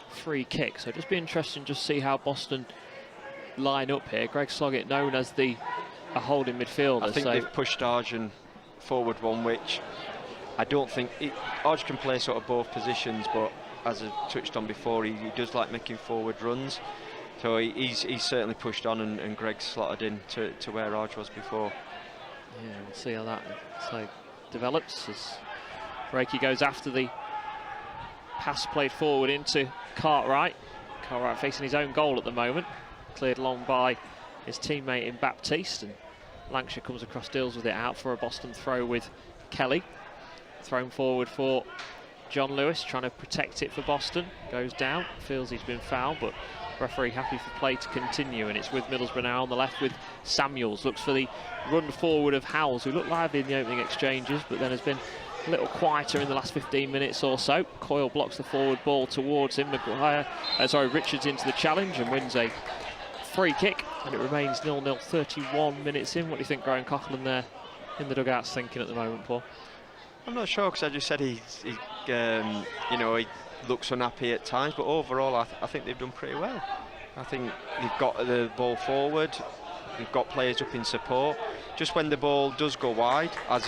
free kick. So just be interesting to see how Boston line up here. Greg Sloggett known as a holding midfielder. I think they've pushed Arjun forward one, which I don't think Arjun can play sort of both positions, but as I touched on before, he does like making forward runs, so he's certainly pushed on, and Greg slotted in to where Arj was before. Yeah, we'll see how that develops as Reiki goes after the pass played forward into Cartwright. Cartwright facing his own goal at the moment, cleared along by his teammate in Baptiste, and Lancashire comes across, deals with it out for a Boston throw with Kelly. Thrown forward for John Lewis, trying to protect it for Boston. Goes down, feels he's been fouled, but referee happy for play to continue, and it's with Middlesbrough now on the left with Samuels. Looks for the run forward of Howells, who looked lively in the opening exchanges, but then has been a little quieter in the last 15 minutes or so. Coyle blocks the forward ball towards him. Richards into the challenge and wins a free kick, and it remains 0-0, 31 minutes in. What do you think Graham Coughlin there in the dugout's thinking at the moment, Paul? I'm not sure, because I just said he looks unhappy at times, but overall I think they've done pretty well. I think they've got the ball forward, they've got players up in support. Just when the ball does go wide, as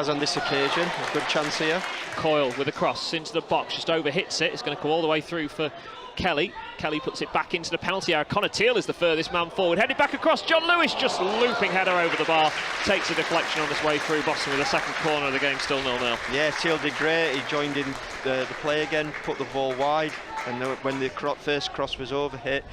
on this occasion, a good chance here. Coyle with a cross into the box, just over hits it. It's going to come all the way through for Kelly. Kelly puts it back into the penalty area. Connor Teal is the furthest man forward. Headed back across. John Lewis just looping header over the bar. Takes a deflection on his way through. Boston with a second corner of the game, still 0-0. Yeah, Teal did great. He joined in the play again, put the ball wide. And when the first cross was over hit,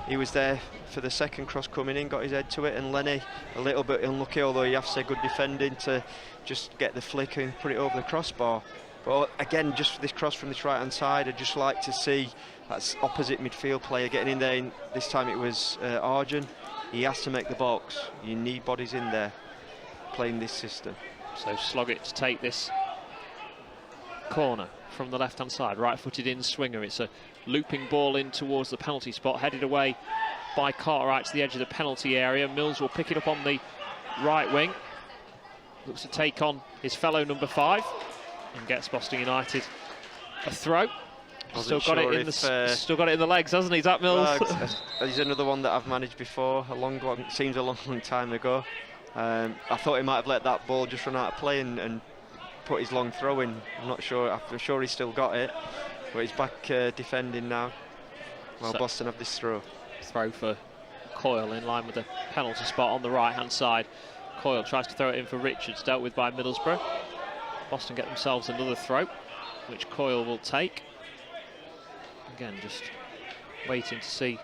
he was there for the second cross coming in, got his head to it. And Lenny, a little bit unlucky, although you have to say good defending to just get the flick and put it over the crossbar. But again, just this cross from this right-hand side, I'd just like to see that opposite midfield player getting in there. And this time it was Arjun. He has to make the box. You need bodies in there playing this system. So Sloggett to take this corner from the left-hand side. Right-footed in swinger. It's a looping ball in towards the penalty spot. Headed away by Cartwright to the edge of the penalty area. Mills will pick it up on the right wing. Looks to take on his fellow number 5. And gets Boston United a throw. Still got it in the legs, hasn't he, Zach Mills? He's another one that I've managed before. Seems a long time ago. I thought he might have let that ball just run out of play and put his long throw in. I'm not sure. I'm sure he's still got it, but he's back defending now. Well, so Boston have this throw. Throw for Coyle in line with the penalty spot on the right-hand side. Coyle tries to throw it in for Richards, dealt with by Middlesbrough. Boston get themselves another throw, which Coyle will take. Again, just waiting to see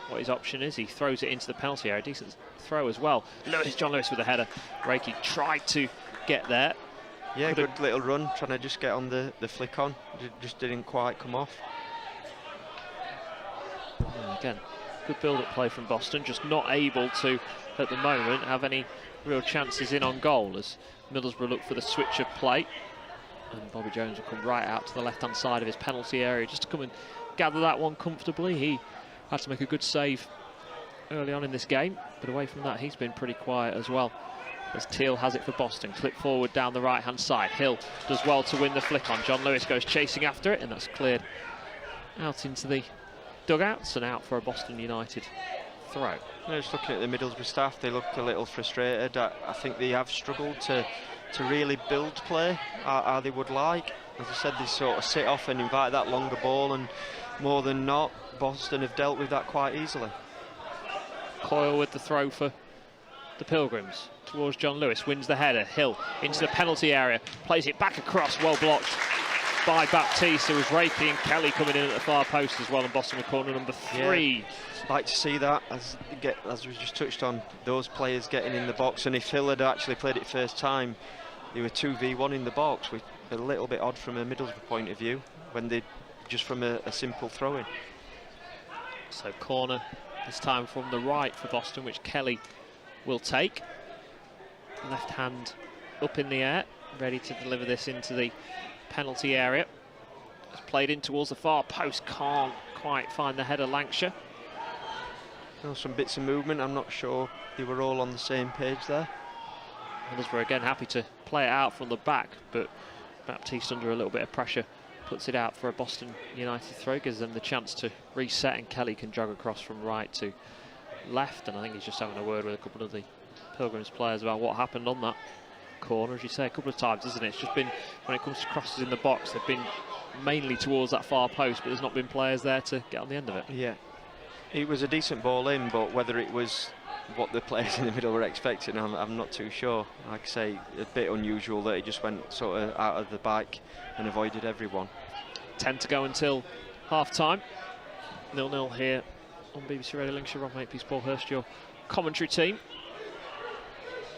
what his option is. He throws it into the penalty area. Decent throw as well. John Lewis with a header. Reiki tried to get there. Yeah, good little run, trying to just get on the flick on. Just didn't quite come off. Again, good build-up play from Boston, just not able to, at the moment, have any real chances in on goal as Middlesbrough look for the switch of play. And Bobby Jones will come right out to the left-hand side of his penalty area just to come and gather that one comfortably. He had to make a good save early on in this game, but away from that, he's been pretty quiet as well. As Teal has it for Boston, clip forward down the right-hand side. Hill does well to win the flick on. John Lewis goes chasing after it, and that's cleared out into the dugouts and out for a Boston United throw. Just looking at the Middlesbrough staff, they look a little frustrated. I think they have struggled to really build play how they would like. As I said, they sort of sit off and invite that longer ball, and more than not, Boston have dealt with that quite easily. Coyle with the throw for the Pilgrims towards John Lewis, wins the header. Hill into the penalty area, plays it back across, well blocked by Baptiste. There was Reiki and Kelly coming in at the far post as well, and Boston with corner number 3. Yeah. Like to see that, as we just touched on, those players getting in the box. And if Hill had actually played it first time, they were 2v1 in the box, which a little bit odd from a Middlesbrough point of view, when they just from a simple throw-in. So corner this time from the right for Boston, which Kelly will take. Left hand up in the air, ready to deliver this into the penalty area. It's played in towards the far post, can't quite find the header, Lancashire. Some bits of movement, I'm not sure they were all on the same page there. Middlesbrough again happy to play it out from the back, but Baptiste under a little bit of pressure puts it out for a Boston United throw, gives them the chance to reset, and Kelly can jog across from right to left, and I think he's just having a word with a couple of the Pilgrims players about what happened on that corner. As you say, a couple of times, isn't it? It's just been, when it comes to crosses in the box, they've been mainly towards that far post, but there's not been players there to get on the end of it. Yeah, it was a decent ball in, but whether it was what the players in the middle were expecting, I'm not too sure. Like I say, a bit unusual that he just went sort of out of the bike and avoided everyone. 10 to go until half-time. 0-0 here on BBC Radio Lincolnshire. Rob Makepeace, Paul Hurst, your commentary team.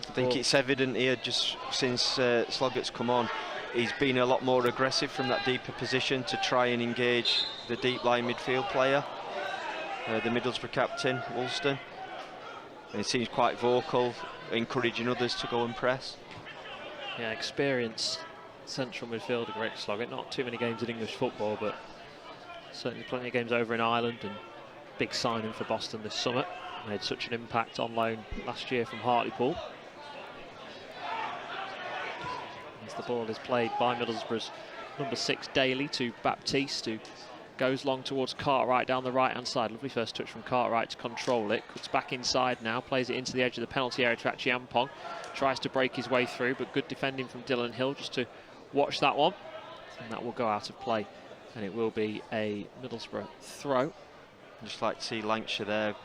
I think it's evident here, just since Sloggett's come on, he's been a lot more aggressive from that deeper position to try and engage the deep line midfield player, the Middlesbrough captain, Woolston. And he seems quite vocal, encouraging others to go and press. Yeah, experienced central midfielder, Greg Sloggett. Not too many games in English football, but certainly plenty of games over in Ireland, and big signing for Boston this summer. Made such an impact on loan last year from Hartlepool. As the ball is played by Middlesbrough's number 6 Daly to Baptiste, who goes long towards Cartwright down the right-hand side. Lovely first touch from Cartwright to control it. Cuts back inside now, plays it into the edge of the penalty area to Achiampong. Tries to break his way through, but good defending from Dylan Hill just to watch that one. And that will go out of play and it will be a Middlesbrough throw. Just like to see Lancashire there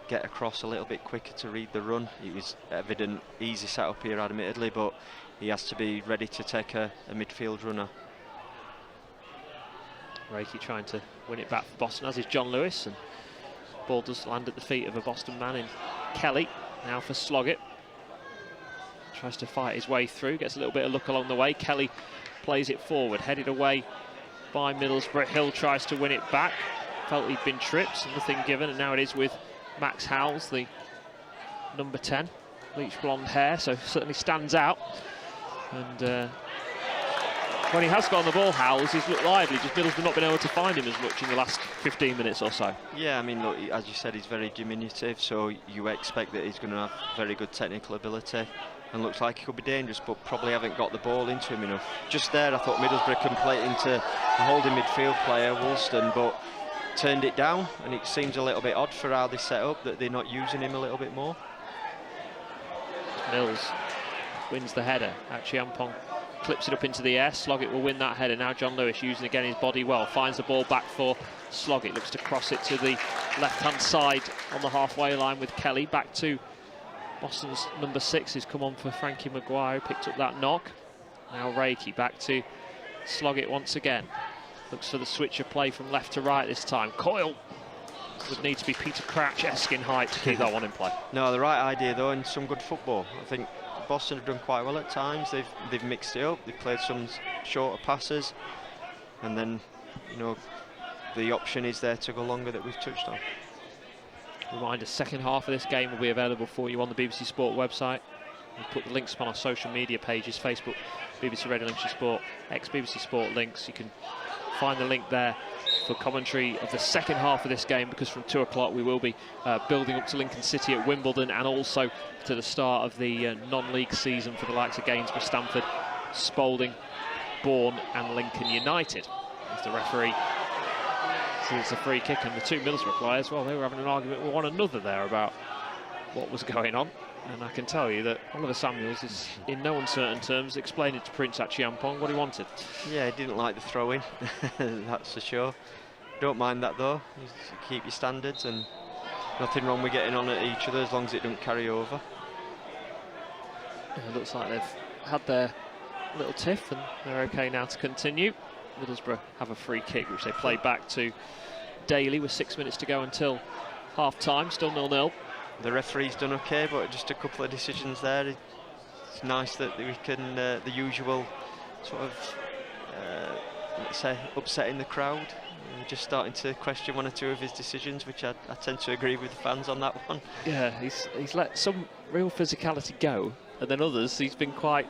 get across a little bit quicker to read the run. It was evident, easy setup here admittedly, but he has to be ready to take a midfield runner. Reiki trying to win it back for Boston, as is John Lewis, and ball does land at the feet of a Boston man in Kelly. Now for Sloggett. Tries to fight his way through, gets a little bit of luck along the way. Kelly plays it forward, headed away by Middlesbrough. Hill tries to win it back. Felt he'd been tripped, nothing given, and now it is with Max Howells, the number 10. Bleached blonde hair, so certainly stands out. And when he has got on the ball, Howells, he's looked lively, just Middlesbrough not been able to find him as much in the last 15 minutes or so. Yeah, I mean, look, as you said, he's very diminutive, so you expect that he's going to have very good technical ability, and looks like he could be dangerous, but probably haven't got the ball into him enough. Just there, I thought Middlesbrough can play it into a holding midfield player, Woolston, but turned it down, and it seems a little bit odd for how they set up, that they're not using him a little bit more. Mills wins the header. Achiampong clips it up into the air. Sloggett will win that header. Now John Lewis using again his body well. Finds the ball back for Sloggett. Looks to cross it to the left-hand side on the halfway line with Kelly. Back to Boston's number 6, who's come on for Frankie Maguire, who picked up that knock. Now Reiki back to Sloggett once again. Looks for the switch of play from left to right this time. Coyle would need to be Peter Crouch-esque in height to keep that one in play. No, the right idea though, and some good football. I think Boston have done quite well at times. They've mixed it up. They've played some shorter passes, and then, you know, the option is there to go longer that we've touched on. Reminder, second half of this game will be available for you on the BBC Sport website. We'll put the links up on our social media pages, Facebook, BBC Radio Lancashire Sport, ex-BBC Sport links. You can find the link there for commentary of the second half of this game, because from 2 o'clock we will be building up to Lincoln City at Wimbledon, and also to the start of the non-league season for the likes of Gainsborough, Stamford, Spalding, Bourne and Lincoln United. As the referee says it's a free kick, and the two Middlesbrough players, well, they were having an argument with one another there about what was going on. And I can tell you that Oliver Samuels is, in no uncertain terms, explaining to Prince Achiampong what he wanted. Yeah, he didn't like the throw-in, that's for sure. Don't mind that though, keep your standards, and nothing wrong with getting on at each other as long as it don't carry over. Yeah, it looks like they've had their little tiff and they're okay now to continue. Middlesbrough have a free kick which they play back to Daly with 6 minutes to go until half-time, still 0-0. The referee's done okay, but just a couple of decisions there. It's nice that we can, the usual sort of, let's say, upsetting the crowd. Just starting to question one or two of his decisions, which I tend to agree with the fans on that one. Yeah, he's let some real physicality go, and then others he's been quite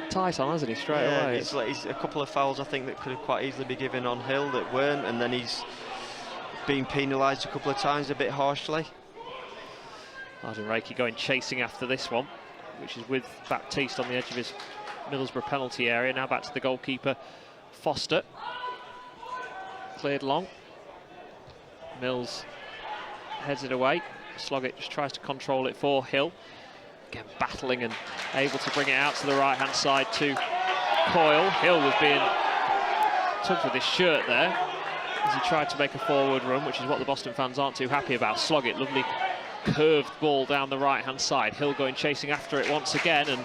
tight on, hasn't he, straight away? He's a couple of fouls I think that could have quite easily been given on Hill that weren't, and then he's been penalised a couple of times a bit harshly. Arden Reiki going chasing after this one, which is with Baptiste on the edge of his Middlesbrough penalty area. Now back to the goalkeeper, Foster. Cleared long. Mills heads it away. Sloggett just tries to control it for Hill. Again, battling and able to bring it out to the right-hand side to Coyle. Hill was being tugged with his shirt there as he tried to make a forward run, which is what the Boston fans aren't too happy about. Sloggett, lovely curved ball down the right-hand side. Hill going chasing after it once again, and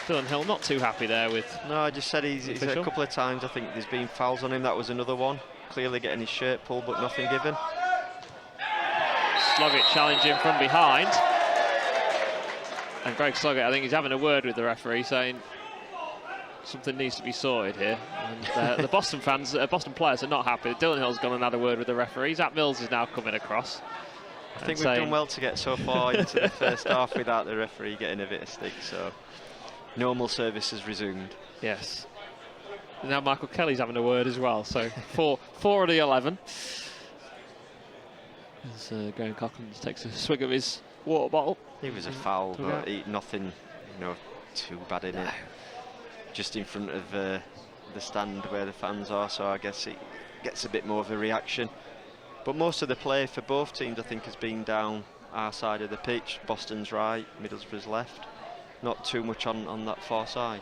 Dylan Hill not too happy there with... No, I just said he's a couple of times, I think there's been fouls on him. That was another one. Clearly getting his shirt pulled, but nothing given. Sloggett challenging from behind. And Greg Sloggett, I think he's having a word with the referee, saying something needs to be sorted here. And the Boston fans, Boston players are not happy. Dylan Hill's gone and had a word with the referee. Zach Mills is now coming across. I think we've done well to get so far into the first half without the referee getting a bit of stick, so normal service has resumed. Yes. Now Michael Kelly's having a word as well, so four of the 11. As Graham Cochran takes a swig of his water bottle. It was a foul, but nothing, too bad in it. Just in front of the stand where the fans are, so I guess it gets a bit more of a reaction. But most of the play for both teams, I think, has been down our side of the pitch. Boston's right, Middlesbrough's left. Not too much on that far side.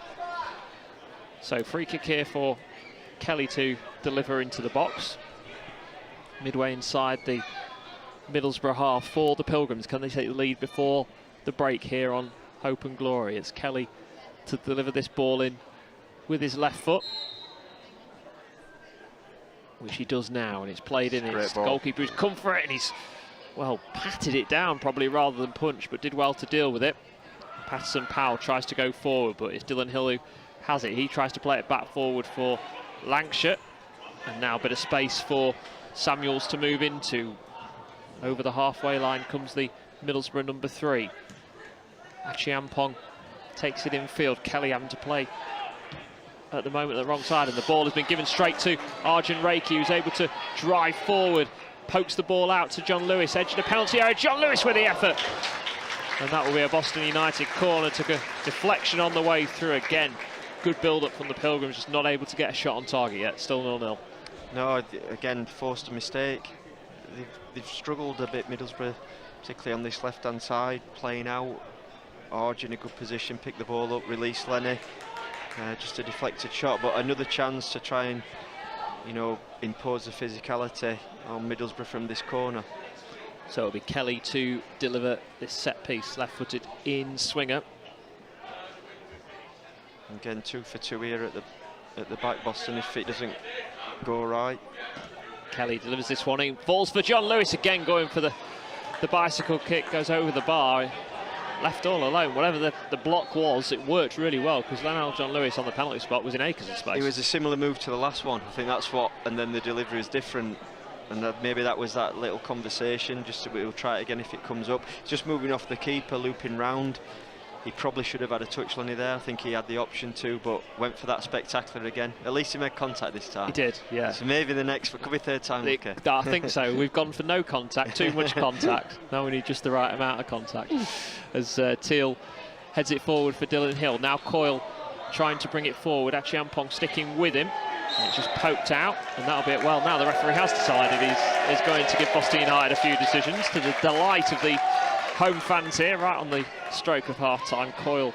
So free kick here for Kelly to deliver into the box. Midway inside the Middlesbrough half for the Pilgrims. Can they take the lead before the break here on Hope and Glory? It's Kelly to deliver this ball in with his left foot, which he does now, and it's played in. It's the goalkeeper who's come for it, and he's, well, patted it down probably rather than punch, but did well to deal with it. Patterson Powell tries to go forward, but it's Dylan Hill who has it. He tries to play it back forward for Lancashire, and now a bit of space for Samuels to move into. Over the halfway line comes the Middlesbrough number 3. Achiampong takes it infield. Kelly having to play at the moment at the wrong side, and the ball has been given straight to Arjun Reiki, who's able to drive forward, pokes the ball out to John Lewis, edge of the penalty area. John Lewis with the effort, and that will be a Boston United corner. Took a deflection on the way through again. Good build-up from the Pilgrims, just not able to get a shot on target yet. Still 0-0. No, again, forced a mistake. They've struggled a bit, Middlesbrough, particularly on this left-hand side, playing out. Arj in a good position, pick the ball up, release Lenny. Just a deflected shot, but another chance to try and, you know, impose the physicality on Middlesbrough from this corner. So it'll be Kelly to deliver this set piece, left-footed in swinger. Again, 2 for 2 here at the back, Boston, if it doesn't go right. Kelly delivers this one in, falls for John Lewis again, going for the bicycle kick, goes over the bar, left all alone. Whatever the block was, it worked really well, because Lionel John Lewis on the penalty spot was in acres of space. It was a similar move to the last one. I think that's what, and then the delivery is different. And maybe that was that little conversation, just so we'll try it again if it comes up. Just moving off the keeper, looping round. He probably should have had a touch Lenny there. I think he had the option to, but went for that spectacular again. At least he made contact this time. He did, yeah. So maybe the next, but could be third time lucky. I think so. We've gone for no contact, too much contact. Now we need just the right amount of contact. As Teal heads it forward for Dylan Hill. Now Coyle trying to bring it forward. Achiampong sticking with him. And it's just poked out, and that'll be it. Well, now the referee has decided he's going to give Boston United a few decisions, to the delight of the home fans here, right on the stroke of half-time. Coyle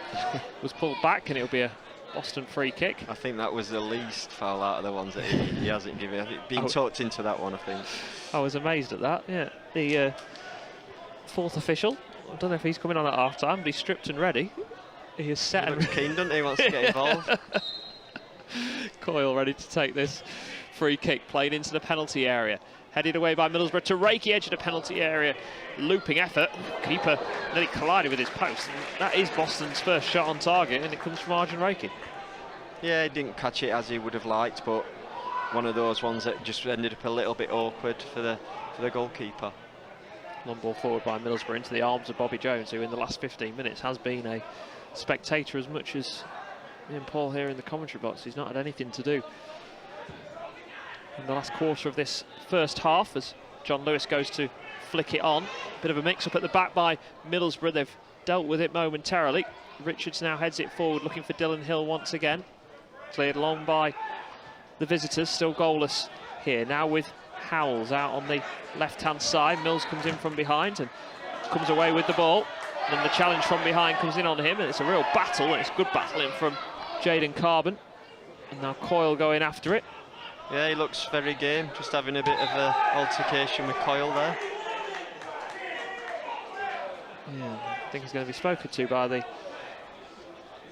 was pulled back, and it'll be a Boston free kick. I think that was the least foul out of the ones that he hasn't given. I think being talked into that one, I think. I was amazed at that, yeah. The fourth official, I don't know if he's coming on at half-time, but he's stripped and ready. He is set. He looks keen, doesn't he? He wants to get involved. Coyle ready to take this free kick, played into the penalty area. Headed away by Middlesbrough to Reiki, edge of the penalty area. Looping effort. Keeper nearly collided with his post. And that is Boston's first shot on target, and it comes from Arjun Reiki. Yeah, he didn't catch it as he would have liked, but one of those ones that just ended up a little bit awkward for the goalkeeper. Long ball forward by Middlesbrough into the arms of Bobby Jones, who in the last 15 minutes has been a spectator as much as me and Paul here in the commentary box. He's not had anything to do in the last quarter of this first half, as John Lewis goes to flick it on. Bit of a mix-up at the back by Middlesbrough. They've dealt with it momentarily. Richards now heads it forward, looking for Dylan Hill once again. Cleared long by the visitors, still goalless here. Now with Howells out on the left-hand side. Mills comes in from behind and comes away with the ball. And the challenge from behind comes in on him, and it's a real battle, and it's good battling from Jaden Carbon. And now Coyle going after it. Yeah, he looks very game, just having a bit of an altercation with Coyle there. Yeah, I think he's going to be spoken to by the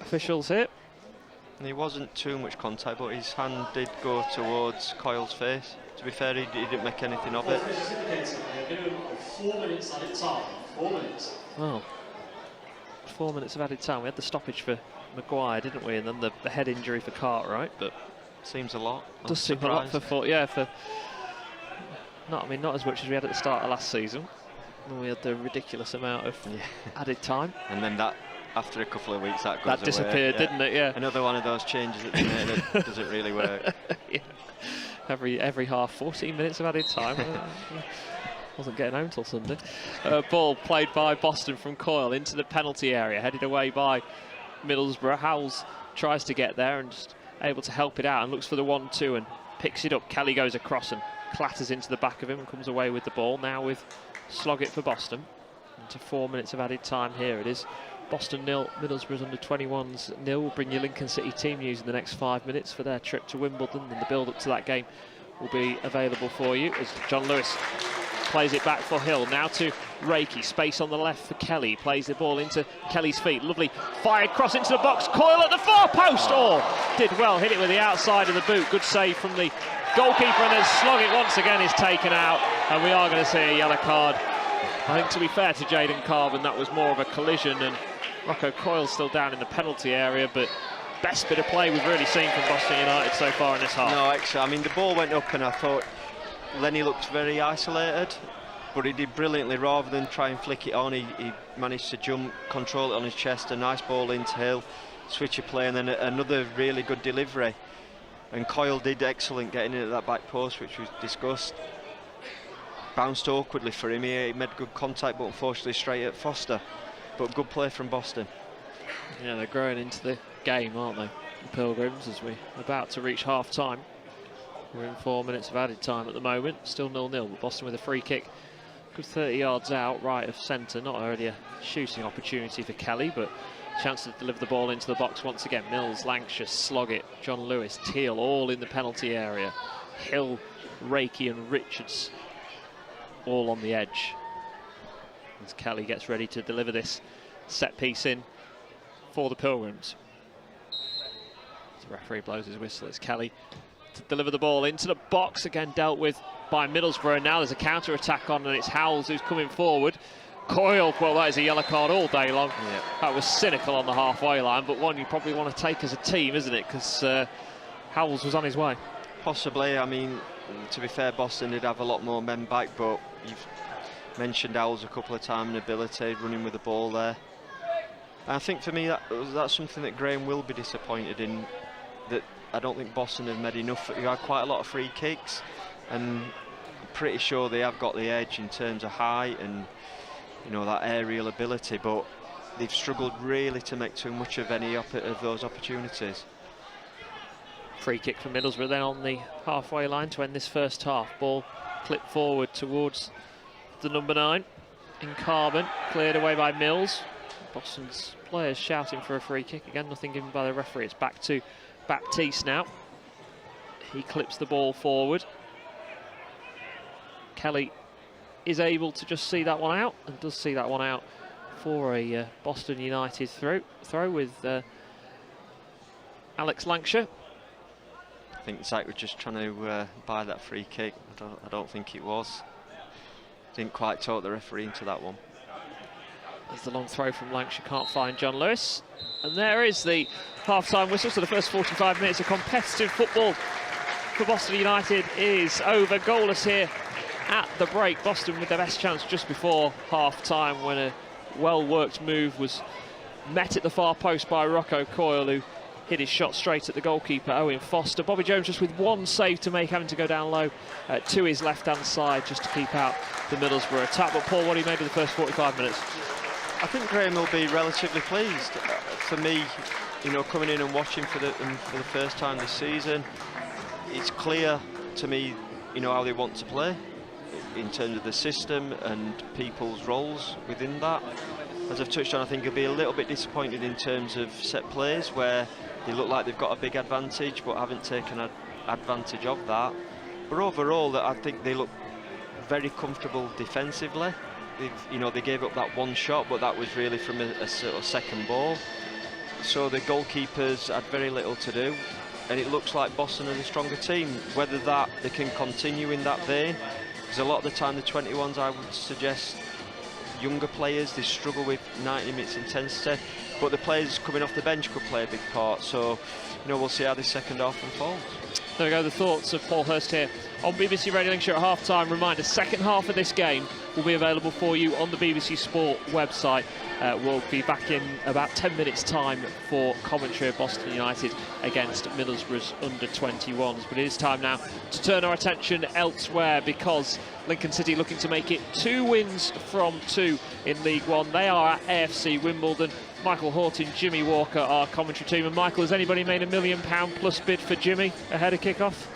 officials here. And he wasn't too much contact, but his hand did go towards Coyle's face. To be fair, he didn't make anything of it. 4 minutes added time. 4 minutes. Oh, 4 minutes of added time. We had the stoppage for Maguire, didn't we? And then the head injury for Cartwright, but seems a lot. Does seem a lot for not as much as we had at the start of last season, when we had the ridiculous amount of added time. And then that, after a couple of weeks, that goes disappeared, away. didn't it? Yeah. Another one of those changes that they made that doesn't really work. Yeah. Every half, 14 minutes of added time. Wasn't getting home till Sunday. Ball played by Boston from Coyle into the penalty area, headed away by Middlesbrough. Howells tries to get there and just able to help it out and looks for the 1-2 and picks it up. Kelly goes across and clatters into the back of him and comes away with the ball. Now with Sloggett for Boston. Into 4 minutes of added time here. It is Boston 0, Middlesbrough's under-21s 0. We'll bring you Lincoln City team news in the next 5 minutes for their trip to Wimbledon, and the build-up to that game will be available for you as John Lewis plays it back for Hill. Now to Reiki, space on the left for Kelly, plays the ball into Kelly's feet. Lovely fired cross into the box, Coyle at the far post. Oh, did well, hit it with the outside of the boot. Good save from the goalkeeper, and then Sloggett once again is taken out, and we are going to see a yellow card. I think, to be fair to Jaden Carbon, that was more of a collision, and Rocco Coyle's still down in the penalty area, but best bit of play we've really seen from Boston United so far in this half. No, excellent. I mean, the ball went up, and I thought Lenny looked very isolated, but he did brilliantly. Rather than try and flick it on, he managed to jump, control it on his chest, a nice ball into Hill, switch of play, and then another really good delivery. And Coyle did excellent getting in at that back post, which was discussed. Bounced awkwardly for him. He made good contact, but unfortunately straight at Foster. But good play from Boston. Yeah, they're growing into the game, aren't they, the Pilgrims, as we're about to reach half-time. We're in 4 minutes of added time at the moment, still 0-0, but Boston with a free kick. Good 30 yards out, right of centre. Not already a shooting opportunity for Kelly, but chance to deliver the ball into the box once again. Mills, Lancashire, Sloggett, John Lewis, Teal, all in the penalty area. Hill, Reiki and Richards all on the edge. As Kelly gets ready to deliver this set piece in for the Pilgrims. The referee blows his whistle. It's Kelly to deliver the ball into the box, again dealt with by Middlesbrough. Now there's a counter attack on, and it's Howells who's coming forward. Coyle, well, that is a yellow card all day long. Yeah. That was cynical on the halfway line, but one you probably want to take as a team, isn't it? Because Howells was on his way. Possibly. I mean, to be fair, Boston did have a lot more men back, but you've mentioned Howells a couple of times, and ability running with the ball there. And I think for me that's something that Graham will be disappointed in, that I don't think Boston have made enough. You had quite a lot of free kicks, and I'm pretty sure they have got the edge in terms of height and, you know, that aerial ability, but they've struggled really to make too much of any of those opportunities. Free kick for Middlesbrough then on the halfway line to end this first half. Ball clipped forward towards the number 9 in Carbon, cleared away by Mills. Boston's players shouting for a free kick. Again, nothing given by the referee. It's back to Baptiste now. He clips the ball forward. Kelly is able to just see that one out, and does see that one out for a Boston United throw with Alex Lancashire. I think Zach was just trying to buy that free kick. I don't think it was. Didn't quite talk the referee into that one. There's the long throw from Lancashire, can't find John Lewis. And there is the half-time whistle. So the first 45 minutes of competitive football for Boston United is over. Goalless here at the break. Boston with their best chance just before half-time, when a well-worked move was met at the far post by Rocco Coyle, who hit his shot straight at the goalkeeper, Owen Foster. Bobby Jones just with one save to make, having to go down low to his left-hand side just to keep out the Middlesbrough attack. But Paul, what do you make of the first 45 minutes? I think Graham will be relatively pleased. For me, you know, coming in and watching for the first time this season, it's clear to me, you know, how they want to play in terms of the system and people's roles within that. As I've touched on, I think he'll be a little bit disappointed in terms of set plays, where they look like they've got a big advantage but haven't taken advantage of that. But overall, I think they look very comfortable defensively. They gave up that one shot, but that was really from a sort of second ball. So the goalkeepers had very little to do, and it looks like Boston are the stronger team. Whether they can continue in that vein, because a lot of the time the 21s, I would suggest, younger players, they struggle with 90 minutes intensity, but the players coming off the bench could play a big part. So, you know, we'll see how this second half unfolds. There we go, the thoughts of Paul Hurst here on BBC Radio Lancashire at half-time. Reminder, second half of this game will be available for you on the BBC Sport website. We'll be back in about 10 minutes' time for commentary of Boston United against Middlesbrough's under-21s. But it is time now to turn our attention elsewhere, because Lincoln City looking to make it 2 wins from 2 in League One. They are at AFC Wimbledon. Michael Horton, Jimmy Walker, our commentary team. And Michael, has anybody made a £1 million plus bid for Jimmy ahead of kick-off?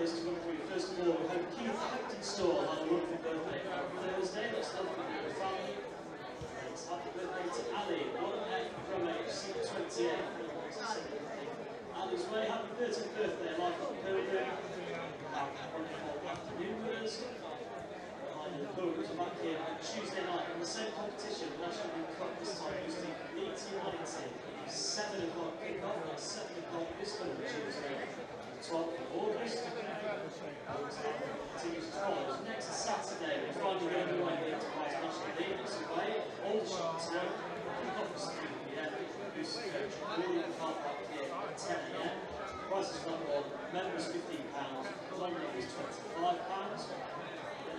birthdays to run through. First of all, we have Keith Hampton Store on a wonderful birthday on Thursday. Let's love the family. It's happy birthday to Ali, 1F from HC28. Ali's way, happy 30th birthday, life on Pilgrim. Wonderful afternoon with us. The Pilgrims are back here on Tuesday night in the same competition, the National League Cup, this time hosting Leeds United. 7 o'clock kick-off, that's 7 o'clock this coming Tuesday, the 12th of August. Teams as follows. Next Saturday, we're finally going to away the Enterprise National League. It's away at Aldershot Town. Kick-off is 3 p.m. Boosted coach William car park here at 10 a.m. Prices for number one, members £15, non-members £25.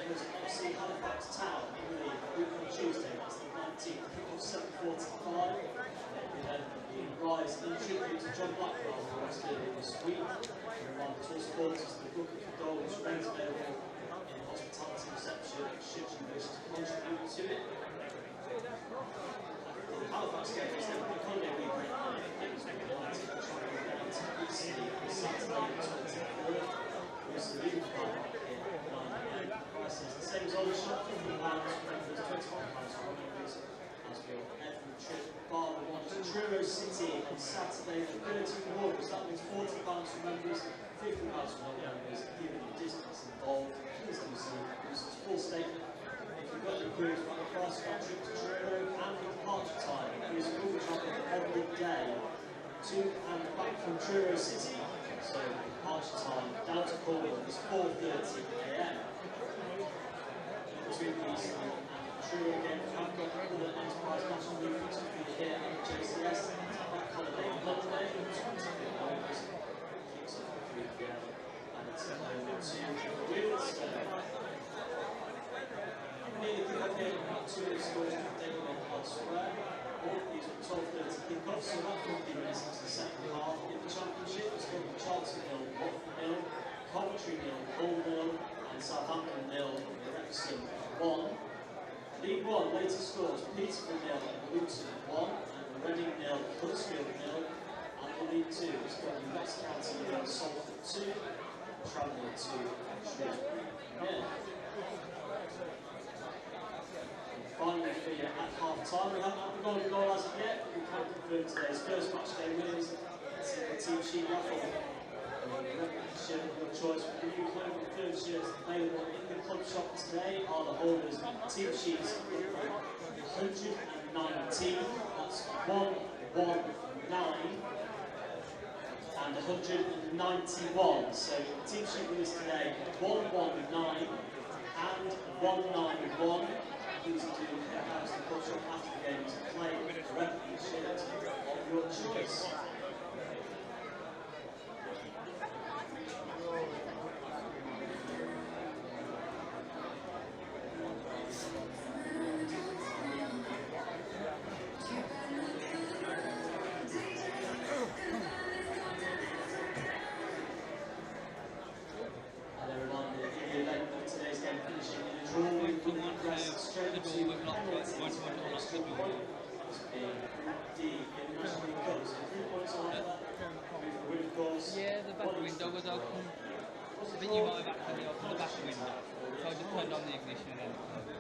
There's FC Halifax Town in the week on Tuesday, that's the 19th, kick-off 7:45. Then rise in tribute to John Blackwell, who was earlier this week. And to all supporters, the book of goals remains available in hospitality reception, should you wish to contribute to it. The Halifax game is then the Sunday weekend. It was United travelling down to Eastleigh on Saturday the 23rd. It's the legal part here at 9 a.m. Prices the same as Aldershot, £15 for members, £21 for members. As we all every trip, bar we want to Truro City on Saturday the 13th of August. That means £40 for members, £50 for non-members. Given the distance involved, please do see this full statement. If you've got your queries about the price of our trip to Truro and the departure time, there is a Google travel on the day to and back from Truro City. So departure time down to Cornwall is 4:30 a.m. Between these Truro again, we have got other Enterprise National League fixtures for you here at JCS. Bank holiday Monday, 20th of August, kicks off at 3 p.m. and it's over to Middlesbrough. Nearly kick-off here, about 2 minutes scores to take on elsewhere. All of these were 12:30 kick-offs, so about 15 minutes into the second half. In the Championship, it's got Charlton 0, Watford 0, Coventry 0, Hull 0, and Southampton 0, Wrexham 1. League One, latest scores, Peterborough 0 and Luton 1, and Reading 0, Huddersfield 0, and the League Two, it's got West County 0, Salford 2, Tranmere 2, and Shrewsbury 0. Finally, for you at half-time, we haven't had the golden goal as of yet, but we can confirm today's first match day winners. It's in the team sheet raffle. Shirt of your choice for the new club and third shirts available in the club shop today are the holders team sheets 119, that's 119 and 191. So team sheet winners today 119 and 191. Please do head out to the club shop after the game to play the replica shirt of your choice. Yeah, the back window was open. I think you might have actually opened the back window. So I just turned on the ignition and then it closed.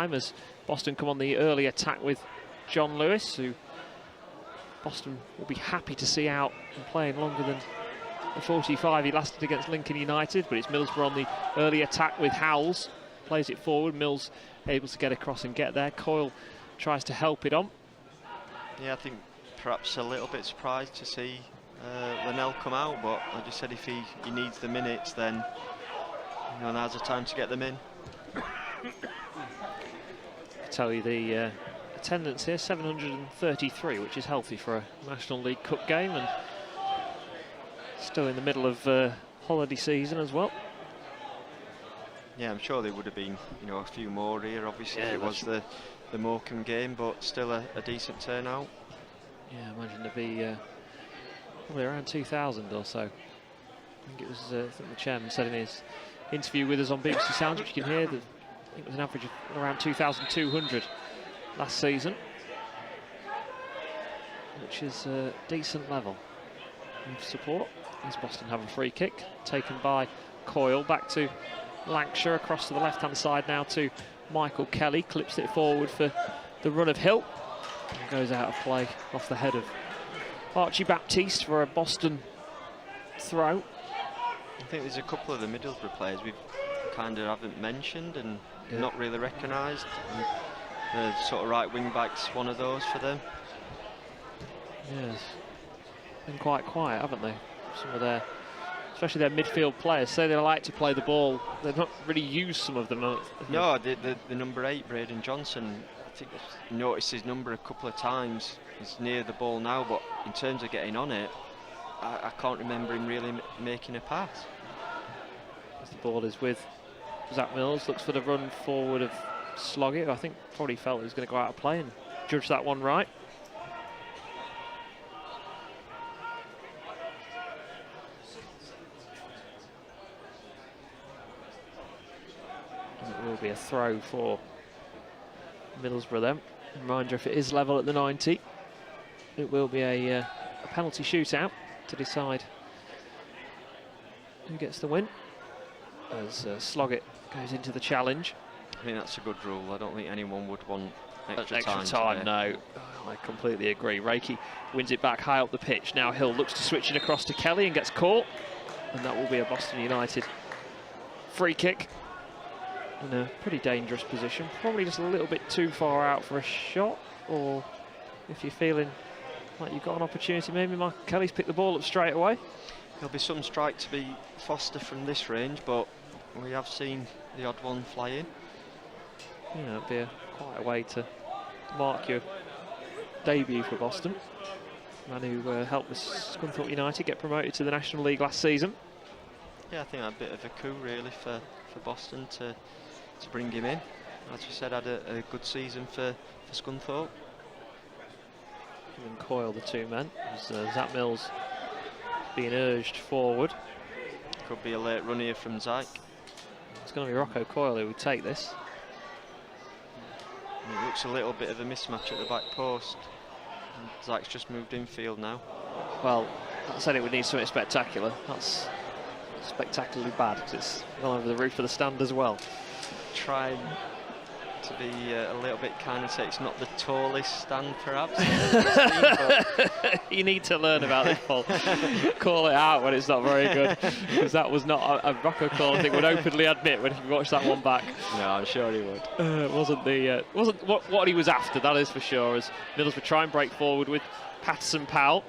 time as Boston come on the early attack with John Lewis, who Boston will be happy to see out and playing longer than the 45 he lasted against Lincoln United. But it's Middlesbrough on the early attack with Howells, plays it forward. Mills able to get across and get there. Coyle tries to help it on. Yeah, I think perhaps a little bit surprised to see Linnell come out, but I just said if he needs the minutes, then now's the time to get them in. I tell you the attendance here, 733, which is healthy for a National League Cup game, and still in the middle of holiday season as well. Yeah, I'm sure there would have been a few more here, obviously, if it was the Morecambe game, but still a decent turnout. Yeah, I imagine there'd be probably around 2,000 or so. I think it was, I think the chairman said in his interview with us on BBC Sounds, which you can hear, that I think it was an average of around 2,200 last season, which is a decent level of support. As Boston have a free kick taken by Coyle, back to Lancashire, across to the left-hand side now to Michael Kelly, clips it forward for the run of Hill, and goes out of play off the head of Archie Baptiste for a Boston throw. I think there's a couple of the Middlesbrough players we've kind of haven't mentioned and not really recognised. The sort of right wing back's one of those for them. Yes, been quite quiet, haven't they? Some of their, especially their midfield players, say they like to play the ball. They've not really used some of them. No, the number 8, Braden Johnson, I think I've noticed his number a couple of times. He's near the ball now, but in terms of getting on it, I can't remember him really making a pass. As the ball is with Zach Mills, looks for the run forward of Sloggett, who I think probably felt he was going to go out of play and judge that one right. It will be a throw for Middlesbrough then. Reminder, if it is level at the 90, it will be a penalty shootout to decide who gets the win, as Sloggett goes into the challenge. I think that's a good rule. I don't think anyone would want extra time. No, I completely agree. Reiki wins it back high up the pitch. Now Hill looks to switch it across to Kelly and gets caught, and that will be a Boston United free kick in a pretty dangerous position. Probably just a little bit too far out for a shot, or if you're feeling like you've got an opportunity, maybe Michael Kelly's picked the ball up straight away. There'll be some strike to be Foster from this range, but we have seen the odd one fly in. Yeah, it'd be quite a way to mark your debut for Boston. Man who helped the Scunthorpe United get promoted to the National League last season. Yeah, I think a bit of a coup really for Boston to bring him in. As you said, had a good season for Scunthorpe. And Coyle, the two men, as Zach Mills being urged forward. Could be a late run here from Zyke. It's going to be Rocco Coyle who would take this. And it looks a little bit of a mismatch at the back post. And Zyke's just moved infield now. Well, I said it would need something spectacular. That's spectacularly bad because it's gone over the roof of the stand as well. Trying to be a little bit kind and say it's not the tallest stand perhaps. You need to learn about this, Paul. Call it out when it's not very good, because that was not a Rocco call. I think would openly admit when he watched that one back. No, I'm sure he would. It wasn't what he was after, that is for sure. As Middlesbrough try and break forward with Patterson Powell.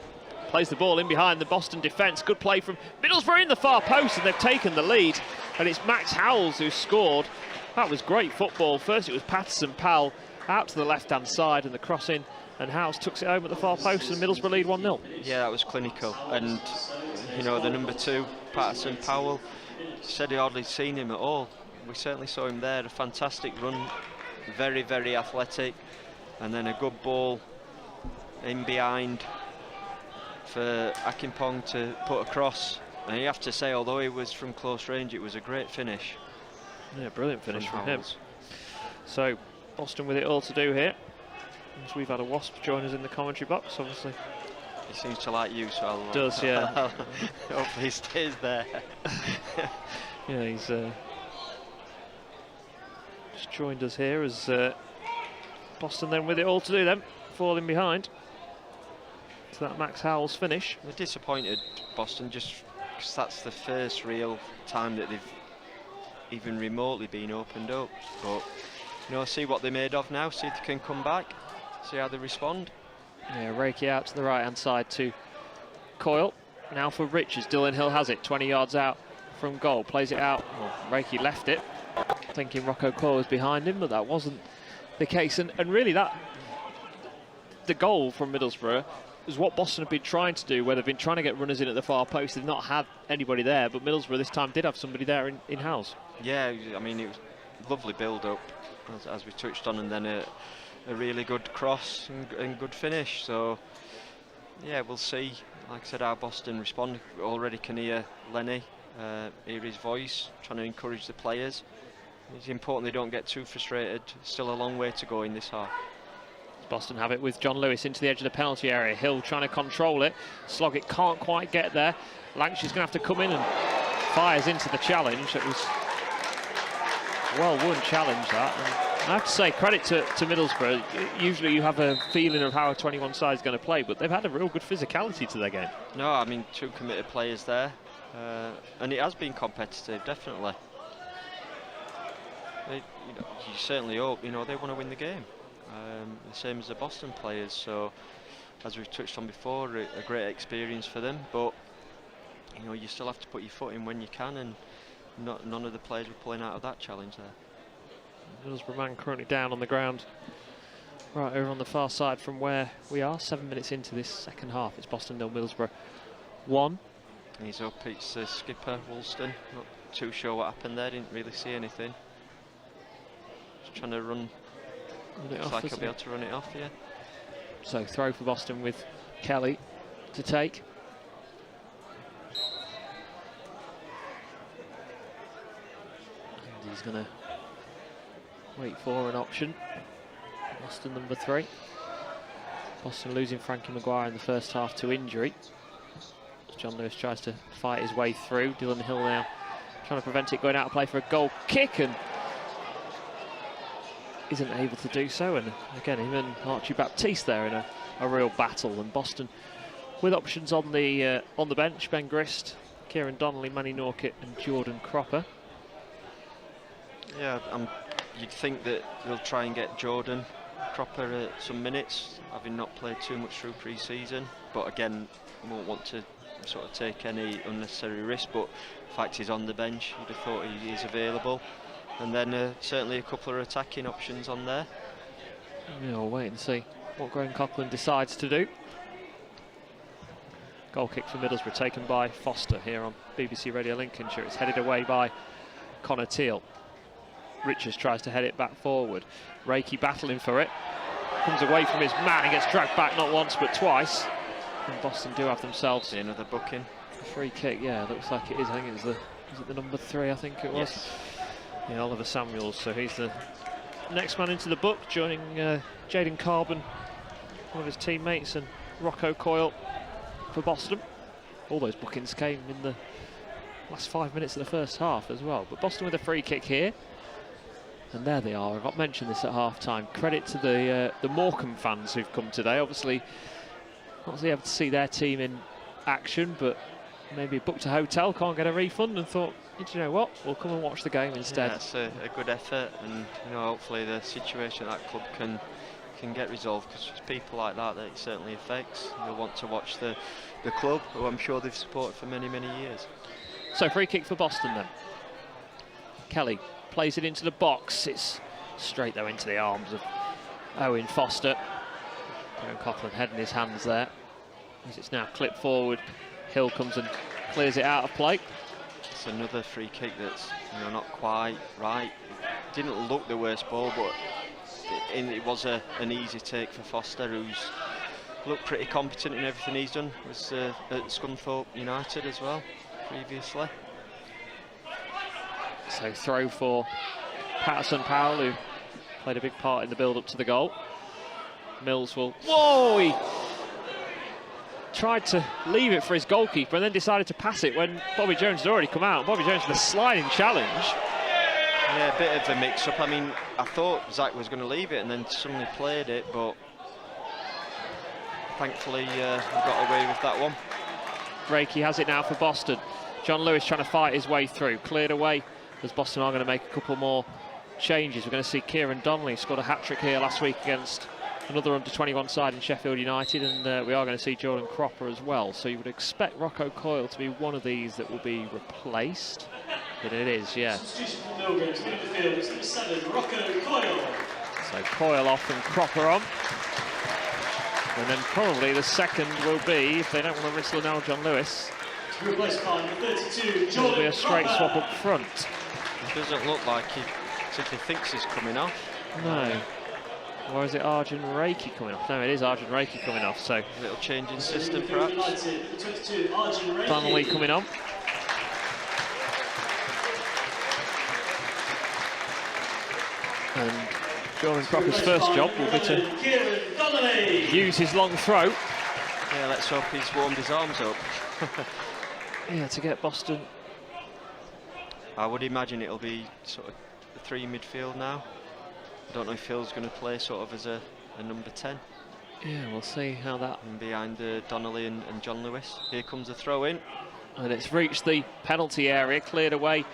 Plays the ball in behind the Boston defence. Good play from Middlesbrough in the far post, and they've taken the lead. And it's Max Howells who scored. That was great football. First it was Patterson Powell out to the left-hand side and the cross in, and Howells tucks it home at the far post, and Middlesbrough lead 1-0. Yeah, that was clinical. And, the number 2, Patterson Powell, said he hardly seen him at all. We certainly saw him there. A fantastic run, very, very athletic. And then a good ball in behind for Akinpong to put across. And you have to say, although he was from close range, it was a great finish. Yeah, brilliant finish from him. So, Boston with it all to do here. As we've had a Wasp join us in the commentary box, obviously. He seems to like you, so I'll... Does, yeah. Hopefully he stays there. Yeah, he's just joined us here as Boston then with it all to do then, falling behind to that Max Howells finish. They're disappointed, Boston, just because that's the first real time that they've even remotely been opened up. But, you know, see what they're made of now, see if they can come back, see how they respond. Yeah, Reiki out to the right-hand side to Coyle. Now for Richards, Dylan Hill has it, 20 yards out from goal, plays it out. Well, Reiki left it, thinking Rocco Coyle was behind him, but that wasn't the case. And really the goal from Middlesbrough is what Boston have been trying to do, where they've been trying to get runners in at the far post. They've not had anybody there, but Middlesbrough this time did have somebody there in house. Yeah, I mean, it was lovely build-up, as we touched on, and then a really good cross and good finish. So, yeah, we'll see. Like I said, how Boston respond. Already can hear Lenny, hear his voice, trying to encourage the players. It's important they don't get too frustrated. Still a long way to go in this half. Boston have it with John Lewis into the edge of the penalty area. Hill trying to control it. Sloggett can't quite get there. Lancashire's going to have to come in and fires into the challenge. It was a well-won challenge, that. And I have to say, credit to Middlesbrough. Usually you have a feeling of how a 21 side is going to play, but they've had a real good physicality to their game. No, I mean, 2 committed players there. And it has been competitive, definitely. You certainly hope, they want to win the game. The same as the Boston players, so as we've touched on before, a great experience for them, but you still have to put your foot in when you can, and none of the players were pulling out of that challenge there. Middlesbrough man currently down on the ground right over on the far side from where we are. 7 minutes into this second half. It's Boston 0, Middlesbrough 1. He's up, it's the skipper, Woolston. Not too sure what happened there, didn't really see anything. Just trying to run. Looks like he'll be able to run it off, yeah. So throw for Boston with Kelly to take. And he's going to wait for an option. Boston number 3. Boston losing Frankie Maguire in the first half to injury. As John Lewis tries to fight his way through. Dylan Hill now trying to prevent it going out of play for a goal kick, and isn't able to do so. And again, even Archie Baptiste there in a real battle. And Boston with options on the bench: Ben Grist, Kieran Donnelly, Manny Norkett and Jordan Cropper. Yeah, you'd think that they'll try and get Jordan Cropper some minutes, having not played too much through pre-season, but again, won't want to sort of take any unnecessary risk. But the fact he's on the bench, you'd have thought he is available. And then certainly a couple of attacking options on there. Yeah, we'll wait and see what Graham Coughlin decides to do. Goal kick for Middlesbrough taken by Foster here on BBC Radio Lincolnshire. It's headed away by Connor Teal. Richards tries to head it back forward. Reiki battling for it. Comes away from his man and gets dragged back not once but twice. And Boston do have themselves another booking. A free kick, yeah, looks like it is. I think it was is it the number 3, I think it was? Yes. Yeah, Oliver Samuels, so he's the next man into the book, joining Jayden Carbon, one of his teammates, and Rocco Coyle for Boston. All those bookings came in the last 5 minutes of the first half as well. But Boston with a free kick here. And there they are. I got mentioned this at half-time. Credit to the Morecambe fans who've come today. Obviously, not able to see their team in action, but maybe booked a hotel, can't get a refund, and thought, you know what, we'll come and watch the game instead. Yeah, it's a good effort, and hopefully the situation at that club can get resolved, because it's people like that it certainly affects. They'll want to watch the club, who I'm sure they've supported for many, many years. So free kick for Boston then. Kelly plays it into the box. It's straight though into the arms of Owen Foster. Graham Coughlin heading his hands there. As it's now clipped forward, Hill comes and clears it out of play. It's another free kick that's not quite right. It didn't look the worst ball, but it was an easy take for Foster, who's looked pretty competent in everything he's done. Was at Scunthorpe United as well previously. So throw for Patterson Powell, who played a big part in the build-up to the goal. Mills will... Whoa! He tried to leave it for his goalkeeper and then decided to pass it when Bobby Jones had already come out. Bobby Jones with a sliding challenge. Yeah, a bit of a mix-up. I mean, I thought Zach was going to leave it and then suddenly played it, but thankfully we got away with that one. Reiki has it now for Boston. John Lewis trying to fight his way through. Cleared away as Boston are going to make a couple more changes. We're going to see Kieran Donnelly scored a hat-trick here last week against another under-21 side in Sheffield United, and we are going to see Jordan Cropper as well. So you would expect Rocco Coyle to be one of these that will be replaced. But it is, yeah. Substitution from Milgreaves, midfield, it's number 7, Rocco Coyle. So Coyle off and Cropper on. And then probably the second will be, if they don't want to risk now John Lewis, Replaced by number 32, it'll be a straight swap up front. It doesn't look like he particularly thinks he's coming off. No. Or is it Arjun Reiki coming off? No, it is Arjun Reiki coming off, so... A little change in system, perhaps. Donnelly coming on. And Jordan Cropper's first job will be to use his long throw. Yeah, let's hope he's warmed his arms up. Yeah, to get Boston. I would imagine it'll be sort of the 3 midfield now. I don't know if Phil's going to play sort of as a number 10. Yeah, we'll see how that... And behind Donnelly and John Lewis. Here comes the throw in. And it's reached the penalty area, cleared away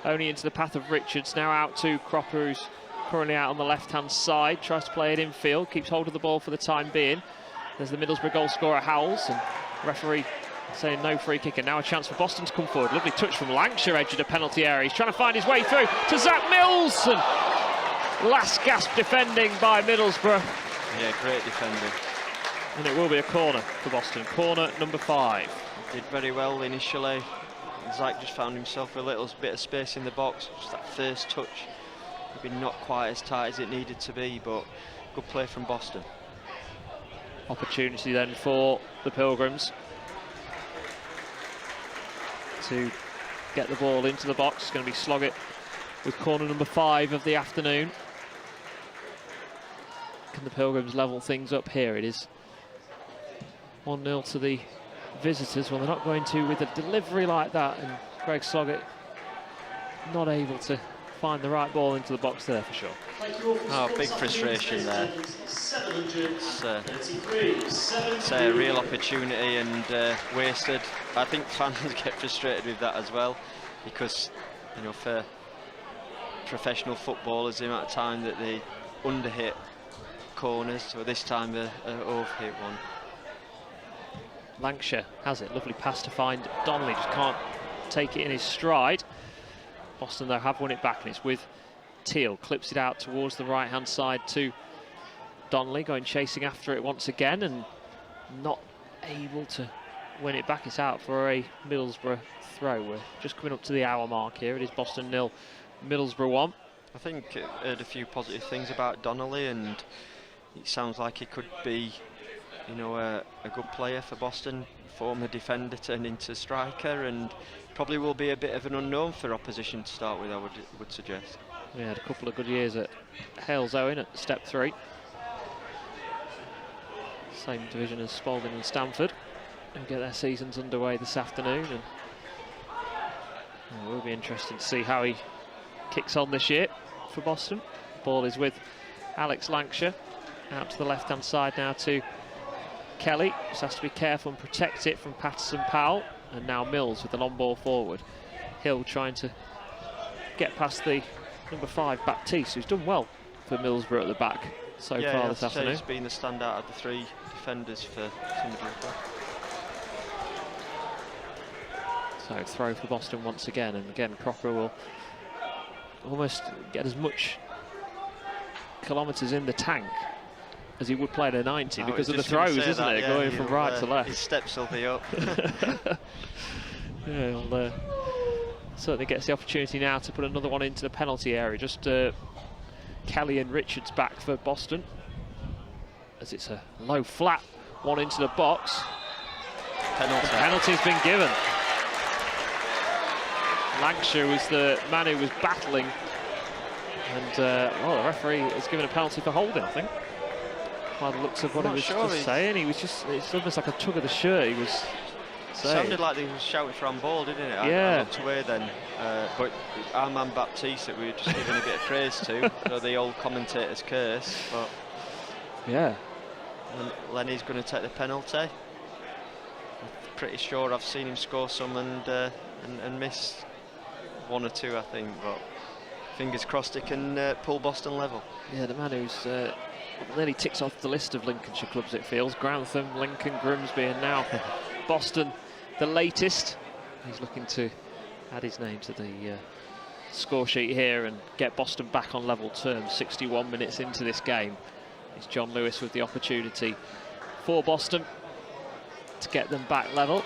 only into the path of Richards. Now out to Cropper, who's currently out on the left-hand side. Tries to play it infield, keeps hold of the ball for the time being. There's the Middlesbrough goal scorer, Howells, and referee saying no free kick. And now a chance for Boston to come forward. Lovely touch from Lancashire, edge of the penalty area. He's trying to find his way through to Zach Mills. And last gasp defending by Middlesbrough. Yeah, great defending. And it will be a corner for Boston. Corner number 5. Did very well initially. Zach just found himself a little bit of space in the box. Just that first touch. Maybe not quite as tight as it needed to be, but good play from Boston. Opportunity then for the Pilgrims to get the ball into the box. It's going to be Sloggett with corner number 5 of the afternoon. Can the Pilgrims level things up here? It is 1-0 to the visitors. Well, they're not going to with a delivery like that, and Greg Sloggett not able to find the right ball into the box there for sure. Oh, big frustration there. It's a real opportunity and wasted. I think fans get frustrated with that as well, because, you know, for professional footballers, the amount of time that they underhit corners, so this time they overhit one. Lancashire has it. Lovely pass to find Donnelly, just can't take it in his stride. Boston, though, have won it back, and it's with Teal. Clips it out towards the right-hand side to Donnelly, going chasing after it once again, and not able to win it back. It's out for a Middlesbrough throw. We're just coming up to the hour mark here. It is Boston 0, Middlesbrough 1. I think I heard a few positive things about Donnelly, and it sounds like he could be, you know, a good player for Boston. Former defender turned into striker, and probably will be a bit of an unknown for opposition to start with, I would suggest. We had a couple of good years at Hales Owen at step 3. Same division as Spalding and Stamford, and get their seasons underway this afternoon. And it will be interesting to see how he kicks on this year for Boston. Ball is with Alex Lancashire. Out to the left-hand side now to Kelly. Just has to be careful and protect it from Patterson Powell. And now Mills with the long ball forward. Hill trying to get past the number 5 Baptiste, who's done well for Middlesbrough at the back so far this afternoon. He's been the standout of the 3 defenders for Middlesbrough. So throw for Boston once again, and again Cropper will almost get as much kilometres in the tank as he would play at a 90 because of the throws, isn't it? Going from right to left. His steps will be up. Yeah, well, certainly gets the opportunity now to put another one into the penalty area. Just Kelly and Richards back for Boston, as it's a low flat one into the box. Penalty. The penalty's been given. Lancashire was the man who was battling, and well, the referee has given a penalty for holding, I think. By the looks of what he was just saying, he was just—it's almost like a tug of the shirt. He was Sounded like they were shouting for handball, didn't it? Yeah. I looked away then, but our man Baptiste that we were just giving a bit of praise to, so the old commentator's curse. But yeah, Lenny's going to take the penalty. I'm pretty sure I've seen him score some and miss one or two, I think. But fingers crossed it can pull Boston level. Yeah, the man who's nearly ticks off the list of Lincolnshire clubs, it feels. Grantham, Lincoln, Grimsby, and now Boston, the latest. He's looking to add his name to the score sheet here and get Boston back on level terms. 61 minutes into this game. It's John Lewis with the opportunity for Boston to get them back level.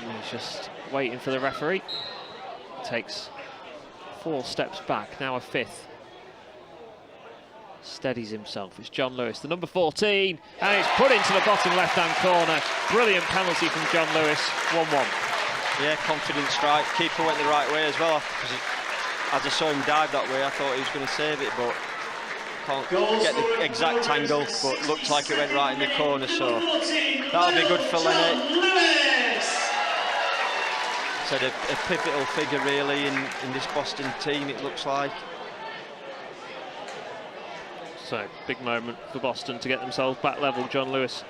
And he's just waiting for the referee. Takes 4 steps back, now a 5th. Steadies himself. It's John Lewis, the number 14, and it's put into the bottom left-hand corner. Brilliant penalty from John Lewis. 1-1. Yeah, confident strike. Keeper went the right way as well. As I saw him dive that way, I thought he was going to save it, but can't get the exact angle. But looked like it went right in the corner, so that'll be good for Lenny. Said a pivotal figure really in this Boston team, it looks like. So, big moment for Boston to get themselves back level. John Lewis.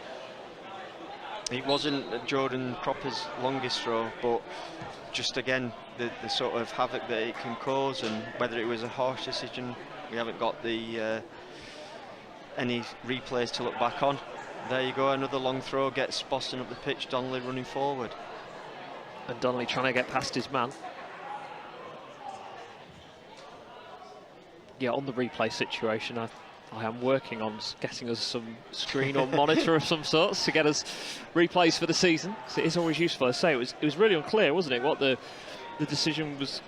It wasn't Jordan Cropper's longest throw, but just again, the sort of havoc that it can cause, and whether it was a harsh decision, we haven't got the any replays to look back on. There you go, another long throw, gets Boston up the pitch, Donnelly running forward. And Donnelly trying to get past his man. Yeah, on the replay situation, I am working on getting us some screen or monitor of some sorts to get us replays for the season. So it is always useful. I say it was really unclear, wasn't it, what the decision was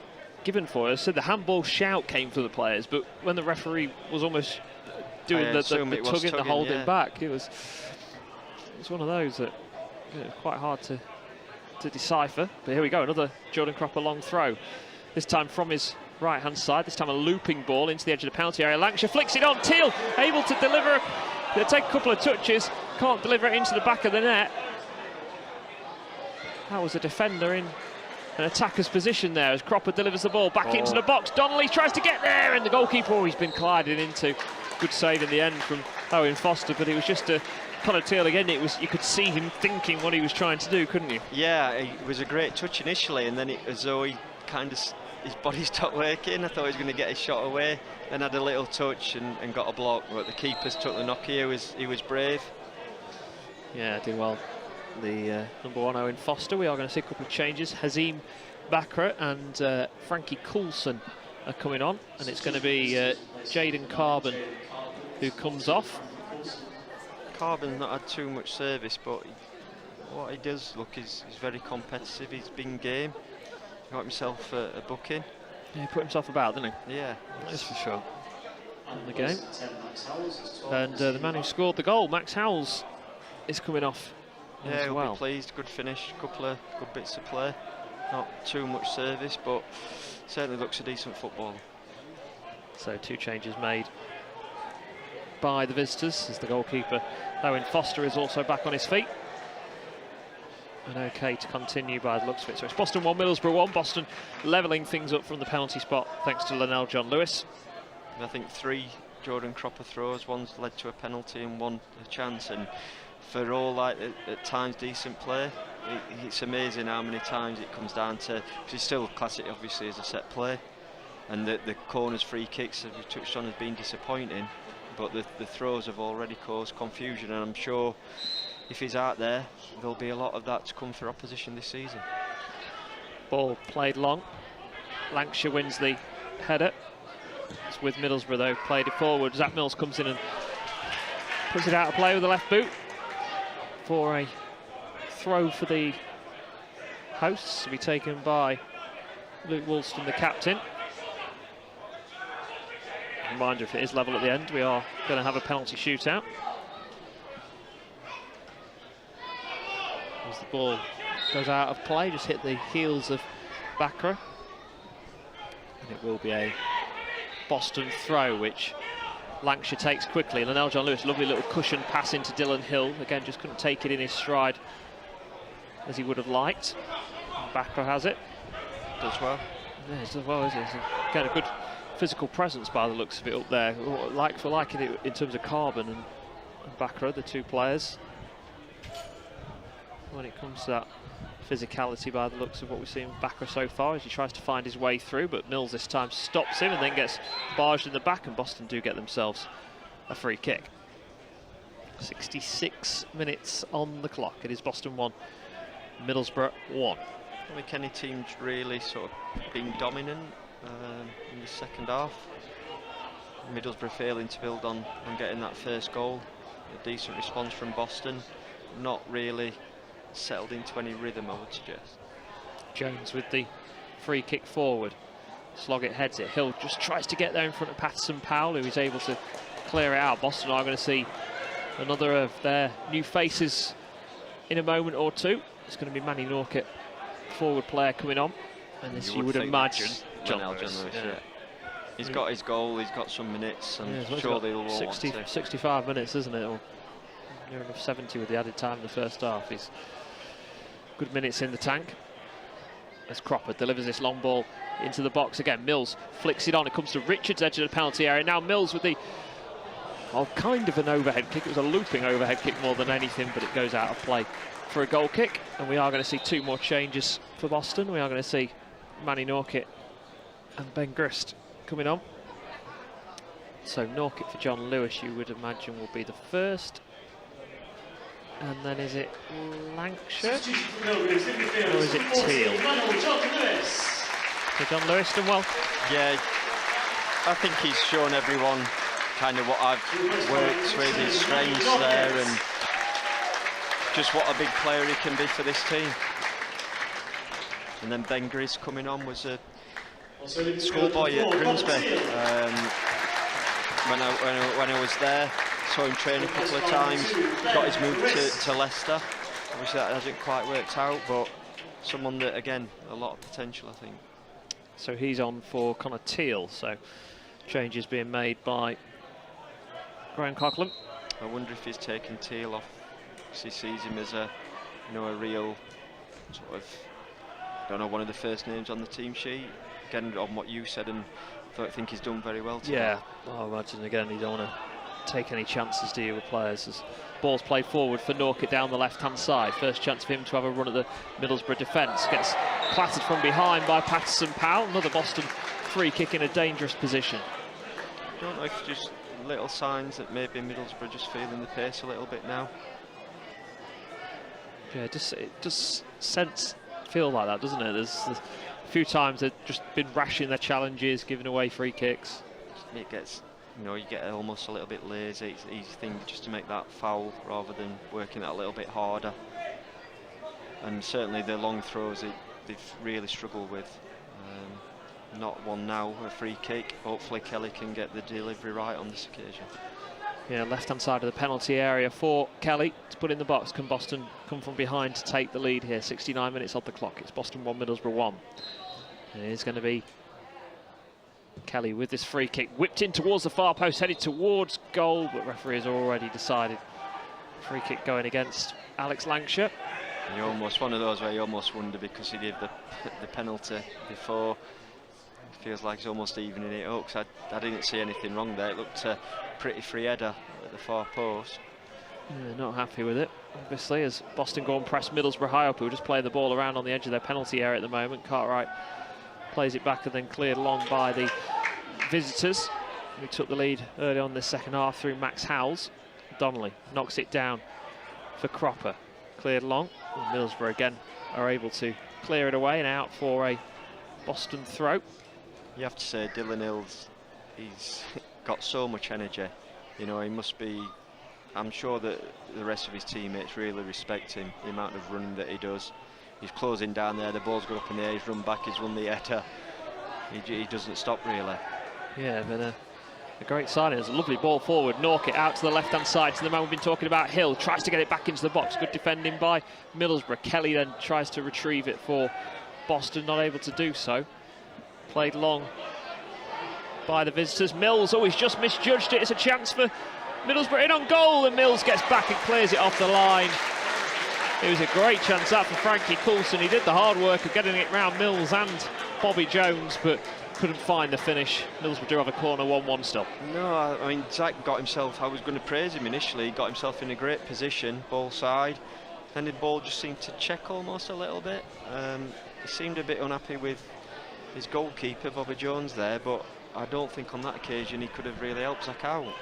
given for. I said the handball shout came from the players, but when the referee was almost doing the tugging, the holding back, it was one of those that quite hard to decipher. But here we go, another Jordan Cropper long throw. This time from his right-hand side, this time a looping ball into the edge of the penalty area. Lancashire flicks it on, Teal able to deliver, they'll take a couple of touches, can't deliver it into the back of the net. That was a defender in an attacker's position there as Cropper delivers the ball back into the box. Donnelly tries to get there, and the goalkeeper, he's been collided into. Good save in the end from Owen Foster, but it was just a Connor Teal again. It was, you could see him thinking what he was trying to do, couldn't you? Yeah, it was a great touch initially, and then it as though he kind of, his body stopped working. I thought he was going to get his shot away, then had a little touch and got a block, but the keepers took the knock here. He was brave. Yeah, did well. The number 1 Owen Foster. We are going to see a couple of changes. Hazim Bakra and Frankie Coulson are coming on, and it's going to be Jaden Carbon who comes off. Carbon's not had too much service, but what he does look is very competitive. He's been game. He got himself a booking. Yeah, he put himself about, didn't he? Yeah, that's for sure. In the game. And the man who scored the goal, Max Howells, is coming off. Yeah, he'll well. be pleased. Good finish, couple of good bits of play. Not too much service, but certainly looks a decent footballer. So 2 changes made by the visitors as the goalkeeper Owen Foster is also back on his feet. And okay to continue by the looks of it. So it's Boston 1, Middlesbrough 1. Boston levelling things up from the penalty spot thanks to Linnell John Lewis. And I think 3 Jordan Cropper throws, one's led to a penalty and one a chance, and for all like at times decent play, it's amazing how many times it comes down to, because it's still classic obviously as a set play, and the corners, free kicks, as we touched on, has been disappointing, but the throws have already caused confusion, and I'm sure if he's out there, there'll be a lot of that to come for opposition this season. Ball played long. Lancashire wins the header. It's with Middlesbrough though, played it forward. Zach Mills comes in and puts it out of play with the left boot for a throw for the hosts to be taken by Luke Woolston, the captain. Reminder, if it is level at the end, we are going to have a penalty shootout. As the ball goes out of play, just hit the heels of Bakra. And it will be a Boston throw, which Lancashire takes quickly. Linnell John Lewis, lovely little cushion pass into Dylan Hill. Again, just couldn't take it in his stride as he would have liked. Bakra has it. Does well. Yeah, he does well, isn't he? He's got a good physical presence by the looks of it up there. Like for like in terms of Carbon and Bakra, the two players. When it comes to that physicality by the looks of what we've seen with Bakra so far, as he tries to find his way through, but Mills this time stops him and then gets barged in the back, and Boston do get themselves a free kick. 66 minutes on the clock. It is Boston 1, Middlesbrough 1. I don't think any team's really sort of been dominant in the second half. Middlesbrough failing to build on getting that first goal. A decent response from Boston. Not really settled into any rhythm, I would suggest. Jones with the free kick forward. Sloggett heads it. Hill just tries to get there in front of Patterson Powell, who is able to clear it out. Boston are going to see another of their new faces in a moment or two. It's going to be Manny Norkett, forward player, coming on. And this you would imagine John Lewis. Yeah. He's got his goal, he's got some minutes, and surely he'll want to. 65 minutes, isn't it? Or near enough 70 with the added time in the first half. He's good minutes in the tank. As Cropper delivers this long ball into the box again. Mills flicks it on. It comes to Richards, edge of the penalty area. Now Mills with the kind of an overhead kick. It was a looping overhead kick more than anything, but it goes out of play for a goal kick. And we are going to see two more changes for Boston. We are going to see Manny Norkett and Ben Grist coming on. So Norkett for John Lewis, you would imagine, will be the first. And then is it Lancashire? Or is it Teal? So John Lewis done well. Yeah, I think he's shown everyone kind of what I've worked with, his strengths there, and just what a big player he can be for this team. And then Ben Grist coming on was a schoolboy at Grimsby. When I was there, saw him train a couple of times, got his move to Leicester. Obviously that hasn't quite worked out, but someone that, again, a lot of potential, I think. So he's on for Connor Teal, so changes being made by Graham Coughlin. I wonder if he's taken Teal off, because he sees him as a real sort of, I don't know, one of the first names on the team sheet. Again, on what you said, and I think he's done very well today. Yeah, I imagine again you don't want to take any chances, do you, with players? As ball's played forward for Norkett down the left-hand side. First chance for him to have a run at the Middlesbrough defence. Gets clattered from behind by Patterson Powell. Another Boston free kick in a dangerous position. I don't know if just little signs that maybe Middlesbrough just feeling the pace a little bit now. Yeah, it does feel like that, doesn't it? There's a few times they've just been rash in their challenges, giving away free kicks. It gets, you get almost a little bit lazy. It's an easy thing just to make that foul rather than working that a little bit harder. And certainly the long throws they've really struggled with. Not one now, a free kick. Hopefully Kelly can get the delivery right on this occasion. Yeah, left-hand side of the penalty area for Kelly to put in the box. Can Boston come from behind to take the lead here? 69 minutes on the clock. It's Boston 1, Middlesbrough 1. And it is going to be Kelly with this free kick. Whipped in towards the far post, headed towards goal, but referee has already decided. Free kick going against Alex Lancashire. You almost, one of those where you almost wonder, because he did the penalty before. It feels like he's almost evening it up, because I didn't see anything wrong there. It looked a pretty free header at the far post. Yeah, not happy with it, obviously, as Boston go and press Middlesbrough high up, who are just playing the ball around on the edge of their penalty area at the moment. Cartwright plays it back and then cleared along by the visitors, who took the lead early on this second half through Max Howells. Donnelly knocks it down for Cropper. Cleared along, and Middlesbrough again are able to clear it away and out for a Boston throw. You have to say Dylan Hills, he's got so much energy. He must be, I'm sure that the rest of his teammates really respect him, the amount of running that he does. He's closing down there, the ball's got up in the air, he's run back, he's won the header. He doesn't stop really. Yeah, but a great signing. There's a lovely ball forward. Norkett out to the left-hand side, to the man we've been talking about. Hill tries to get it back into the box. Good defending by Middlesbrough. Kelly then tries to retrieve it for Boston, not able to do so. Played long by the visitors. Mills, he's just misjudged it. It's a chance for Middlesbrough in on goal, and Mills gets back and clears it off the line. It was a great chance that for Frankie Coulson. He did the hard work of getting it round Mills and Bobby Jones, but couldn't find the finish. Middlesbrough do have a corner, 1-1 still. No, I mean, Zach got himself, I was going to praise him initially, he got himself in a great position, ball side. Then the ball just seemed to check almost a little bit. He seemed a bit unhappy with his goalkeeper, Bobby Jones, there, but I don't think on that occasion he could have really helped Zach out.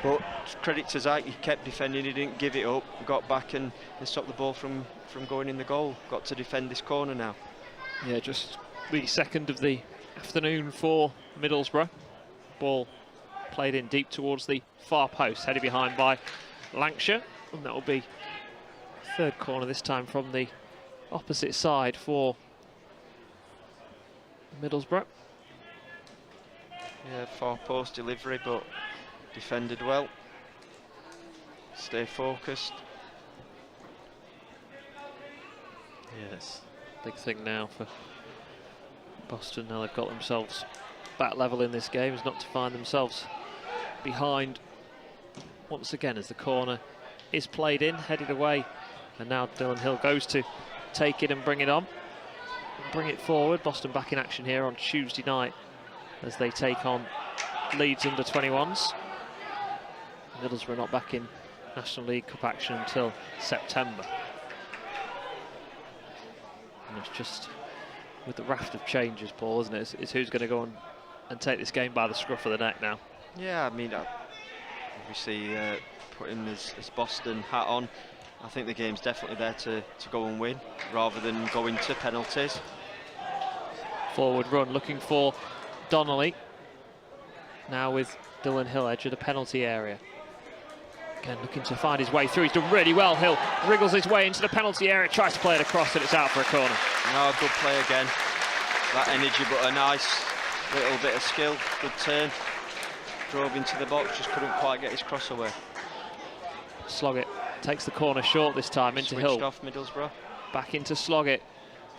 But credit to Zach, he kept defending, he didn't give it up, got back and stopped the ball from going in the goal. Got to defend this corner now. Yeah, just the second of the afternoon for Middlesbrough. Ball played in deep towards the far post, headed behind by Lancashire, and that will be third corner this time from the opposite side for Middlesbrough. Yeah, far post delivery, but defended well. Stay focused. Yes, big thing now for Boston. Now they've got themselves back level in this game, is not to find themselves behind once again as the corner is played in, headed away, and now Dylan Hill goes to take it and bring it on, bring it forward. Boston back in action here on Tuesday night as they take on Leeds under 21s. Middlesbrough not back in National League Cup action until September. And it's just with the raft of changes, Paul, isn't it? It's who's going to go and take this game by the scruff of the neck now. Yeah, I mean, obviously putting his Boston hat on, I think the game's definitely there to go and win rather than go into penalties. Forward run looking for Donnelly. Now with Dylan Hill edge of the penalty area. Again, looking to find his way through. He's done really well. Hill wriggles his way into the penalty area, tries to play it across, and it's out for a corner. No, good play again. That energy, but a nice little bit of skill. Good turn. Drove into the box, just couldn't quite get his cross away. Sloggett takes the corner short this time into Switched Hill. off Middlesbrough. Back into Sloggett.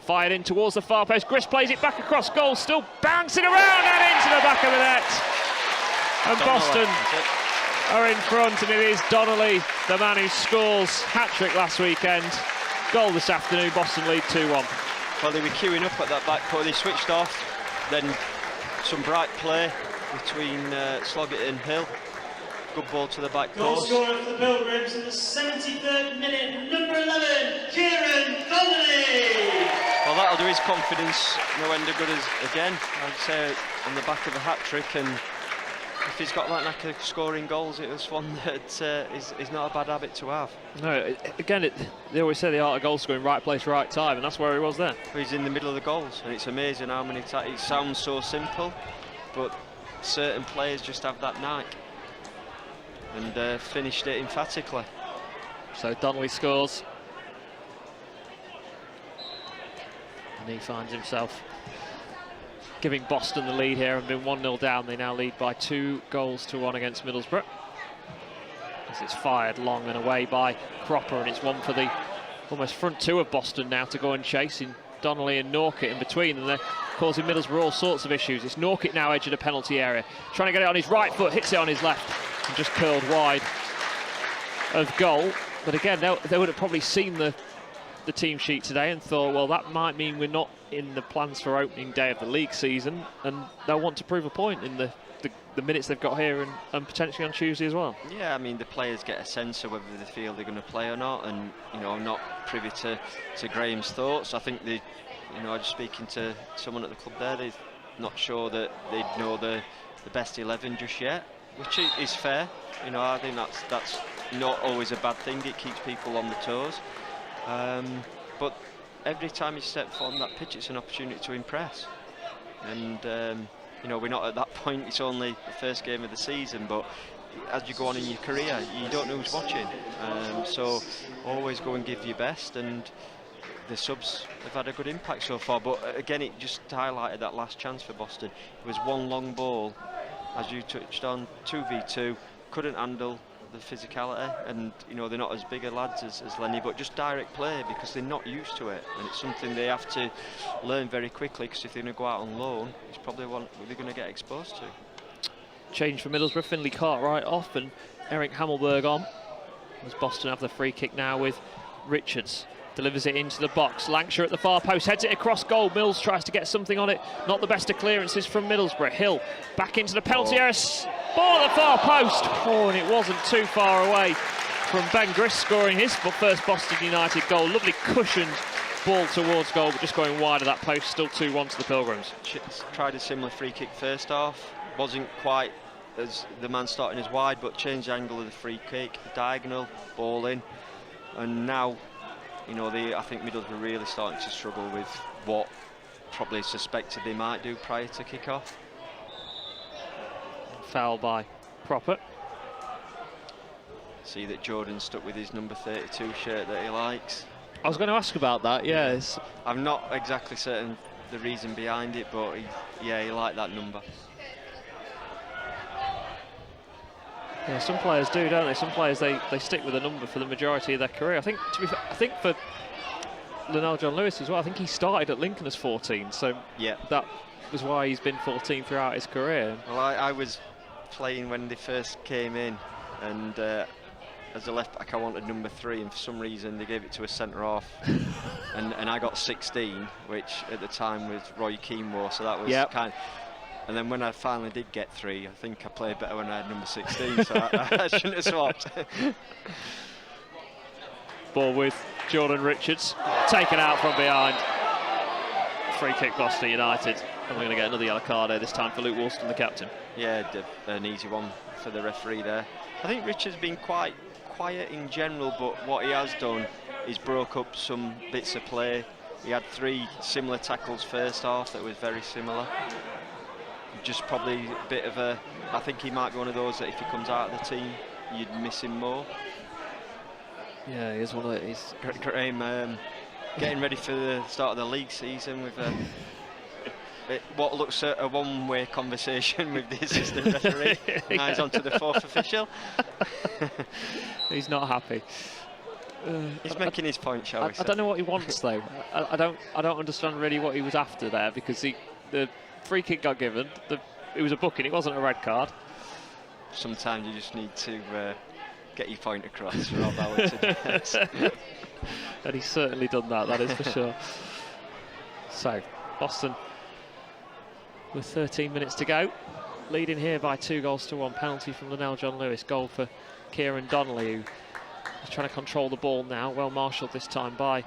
Fired in towards the far post. Gris plays it back across goal, still bouncing around and into the back of the net. And Boston are in front, and it is Donnelly, the man who scores hat-trick last weekend. Goal this afternoon, Boston lead 2-1. Well, they were queuing up at that back post, they switched off, then some bright play between Sloggett and Hill. Good ball to the back Goal post. scorer for the Pilgrims in the 73rd minute, number 11, Kieran Donnelly. Well, that'll do his confidence no end of good as again. I'd say on the back of a hat-trick, and if he's got that knack of scoring goals, it was one that is not a bad habit to have. No, again, they always say the art of goal scoring, right place, right time, and that's where he was there. He's in the middle of the goals, and it's amazing how many times. It sounds so simple, but certain players just have that knack, and finished it emphatically. So Donnelly scores, and he finds himself giving Boston the lead here, and been 1-0 down. They now lead by 2-1 against Middlesbrough. As it's fired long and away by Cropper, and it's one for the almost front two of Boston now to go and chase in Donnelly and Norkett in between, and they're causing Middlesbrough all sorts of issues. It's Norkett now edge of the penalty area, trying to get it on his right foot, hits it on his left, and just curled wide of goal. But again, they would have probably seen the team sheet today and thought, well, that might mean we're not in the plans for opening day of the league season, and they'll want to prove a point in the minutes they've got here and potentially on Tuesday as well. Yeah, I mean, the players get a sense of whether they feel they're going to play or not, and I'm not privy to Graham's thoughts. I think I was speaking to someone at the club there, they're not sure that they know the best 11 just yet, which is fair. I think that's not always a bad thing. It keeps people on the toes. But every time you step foot on that pitch, it's an opportunity to impress. And we're not at that point. It's only the first game of the season, but as you go on in your career, you don't know who's watching. So always go and give your best, and the subs have had a good impact so far. But again, it just highlighted that last chance for Boston. It was one long ball, as you touched on, 2v2, couldn't handle the physicality, and they're not as big a lads as Lenny, but just direct play because they're not used to it, and it's something they have to learn very quickly, because if they're going to go out on loan, it's probably one they're going to get exposed to. Change for Middlesbrough, Finlay Cartwright off and Eric Hammelberg on, as Boston have the free kick now with Richards. delivers it into the box. Lancashire at the far post, heads it across goal. Mills tries to get something on it. Not the best of clearances from Middlesbrough. Hill back into the penalty area. Ball at the far post. Oh, and it wasn't too far away from Ben Grist scoring his first Boston United goal. Lovely cushioned ball towards goal, but just going wide of that post. Still 2-1 to the Pilgrims. Tried a similar free kick first half. Wasn't quite as the man starting as wide, but changed the angle of the free kick, diagonal, ball in. And now, you know, I think Middlesbrough really starting to struggle with what probably suspected they might do prior to kick-off. Foul by Proper. See that Jordan stuck with his number 32 shirt that he likes. I was going to ask about that, yes. I'm not exactly certain the reason behind it, but he liked that number. Yeah, some players do, don't they? Some players they stick with a number for the majority of their career. I think, to be fair, I think for Lionel John Lewis as well, I think he started at Lincoln as 14, so yeah, that was why he's been 14 throughout his career. Well, I was playing when they first came in, and as a left back I wanted number 3, and for some reason they gave it to a centre half, and I got 16, which at the time was Roy Keane wore, so that was kind of. And then when I finally did get 3, I think I played better when I had number 16, so I shouldn't have swapped. Ball with Jordan Richards, taken out from behind. Free kick Boston United, and we're going to get another yellow card here, this time for Luke Woolston, the captain. Yeah, an easy one for the referee there. I think Richards has been quite quiet in general, but what he has done is broke up some bits of play. He had 3 similar tackles first half that was very similar. Just probably a bit of a, I think he might be one of those that if he comes out of the team, you'd miss him more. Yeah, he is one of these. Graham getting ready for the start of the league season with what looks at a one-way conversation with the assistant referee. Now he's on to the 4th official. He's not happy. He's making his point, shall we say. I don't know what he wants though. I don't understand really what he was after there, because the free kick got given. It was a booking, it wasn't a red card. Sometimes you just need to get your point across. Rob Howard. And he's certainly done that, that is for sure. So, Boston with 13 minutes to go, leading here by 2-1. Penalty from Lionel John Lewis, goal for Kieran Donnelly, who is trying to control the ball now. Well marshalled this time by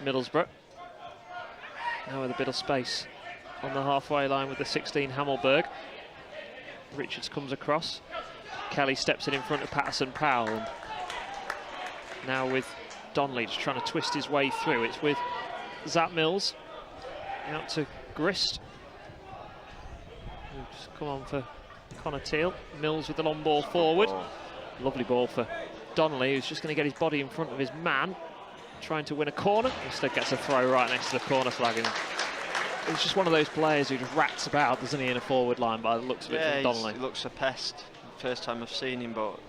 Middlesbrough. Now with a bit of space on the halfway line with the 16 Hammelberg. Richards comes across. Kelly steps in front of Patterson Powell. And now with Donnelly just trying to twist his way through. It's with Zap Mills. Out to Grist. Just come on for Connor Teal. Mills with the long ball forward. Lovely ball for Donnelly, who's just going to get his body in front of his man. Trying to win a corner. Instead gets a throw right next to the corner flag. And he's just one of those players who just rats about, doesn't he, in a forward line by the looks of it from Donnelly. He looks a pest. First time I've seen him, but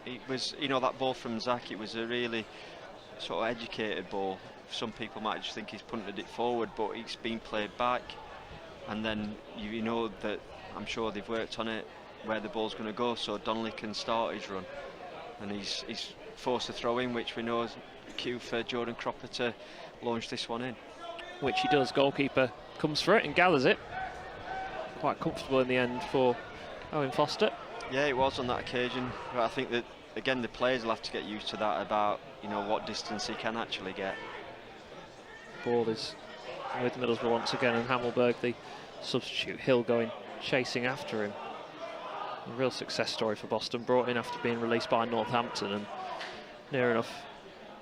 it was, you know, that ball from Zach, it was a really sort of educated ball. Some people might just think he's punted it forward, but it's been played back. And then you know that, I'm sure they've worked on it, where the ball's going to go, so Donnelly can start his run. And he's forced to throw in, which we know is a cue for Jordan Cropper to launch this one in. Which he does. Goalkeeper comes for it and gathers it. Quite comfortable in the end for Owen Foster. Yeah, it was on that occasion. But I think that, again, the players will have to get used to that, about, you know, what distance he can actually get. Ball is with Middlesbrough once again, and Hammelberg, the substitute. Hill going chasing after him. A real success story for Boston, brought in after being released by Northampton, and near enough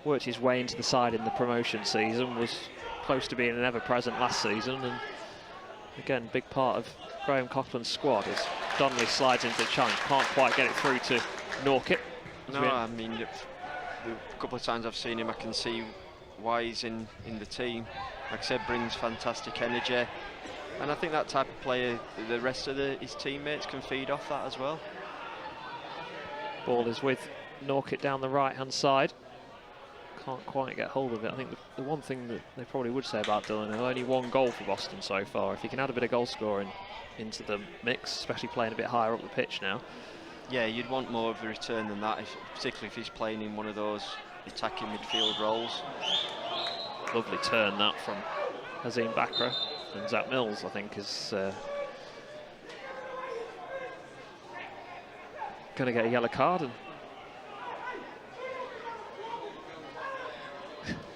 worked his way into the side in the promotion season, was close to being an ever-present last season, and again, big part of Graham Coughlan's squad as Donnelly slides into the challenge, can't quite get it through to Norkett. No, I mean, a couple of times I've seen him, I can see why he's in the team. Like I said, brings fantastic energy. And I think that type of player, the rest of his teammates can feed off that as well. Ball is with Norkett down the right-hand side. Can't quite get hold of it. I think the one thing that they probably would say about Dylan, only 1 goal for Boston so far. If he can add a bit of goal scoring into the mix, especially playing a bit higher up the pitch now. Yeah, you'd want more of a return than that, particularly if he's playing in one of those attacking midfield roles. Lovely turn that from Hazim Bakra, and Zach Mills, I think, is going to get a yellow card. And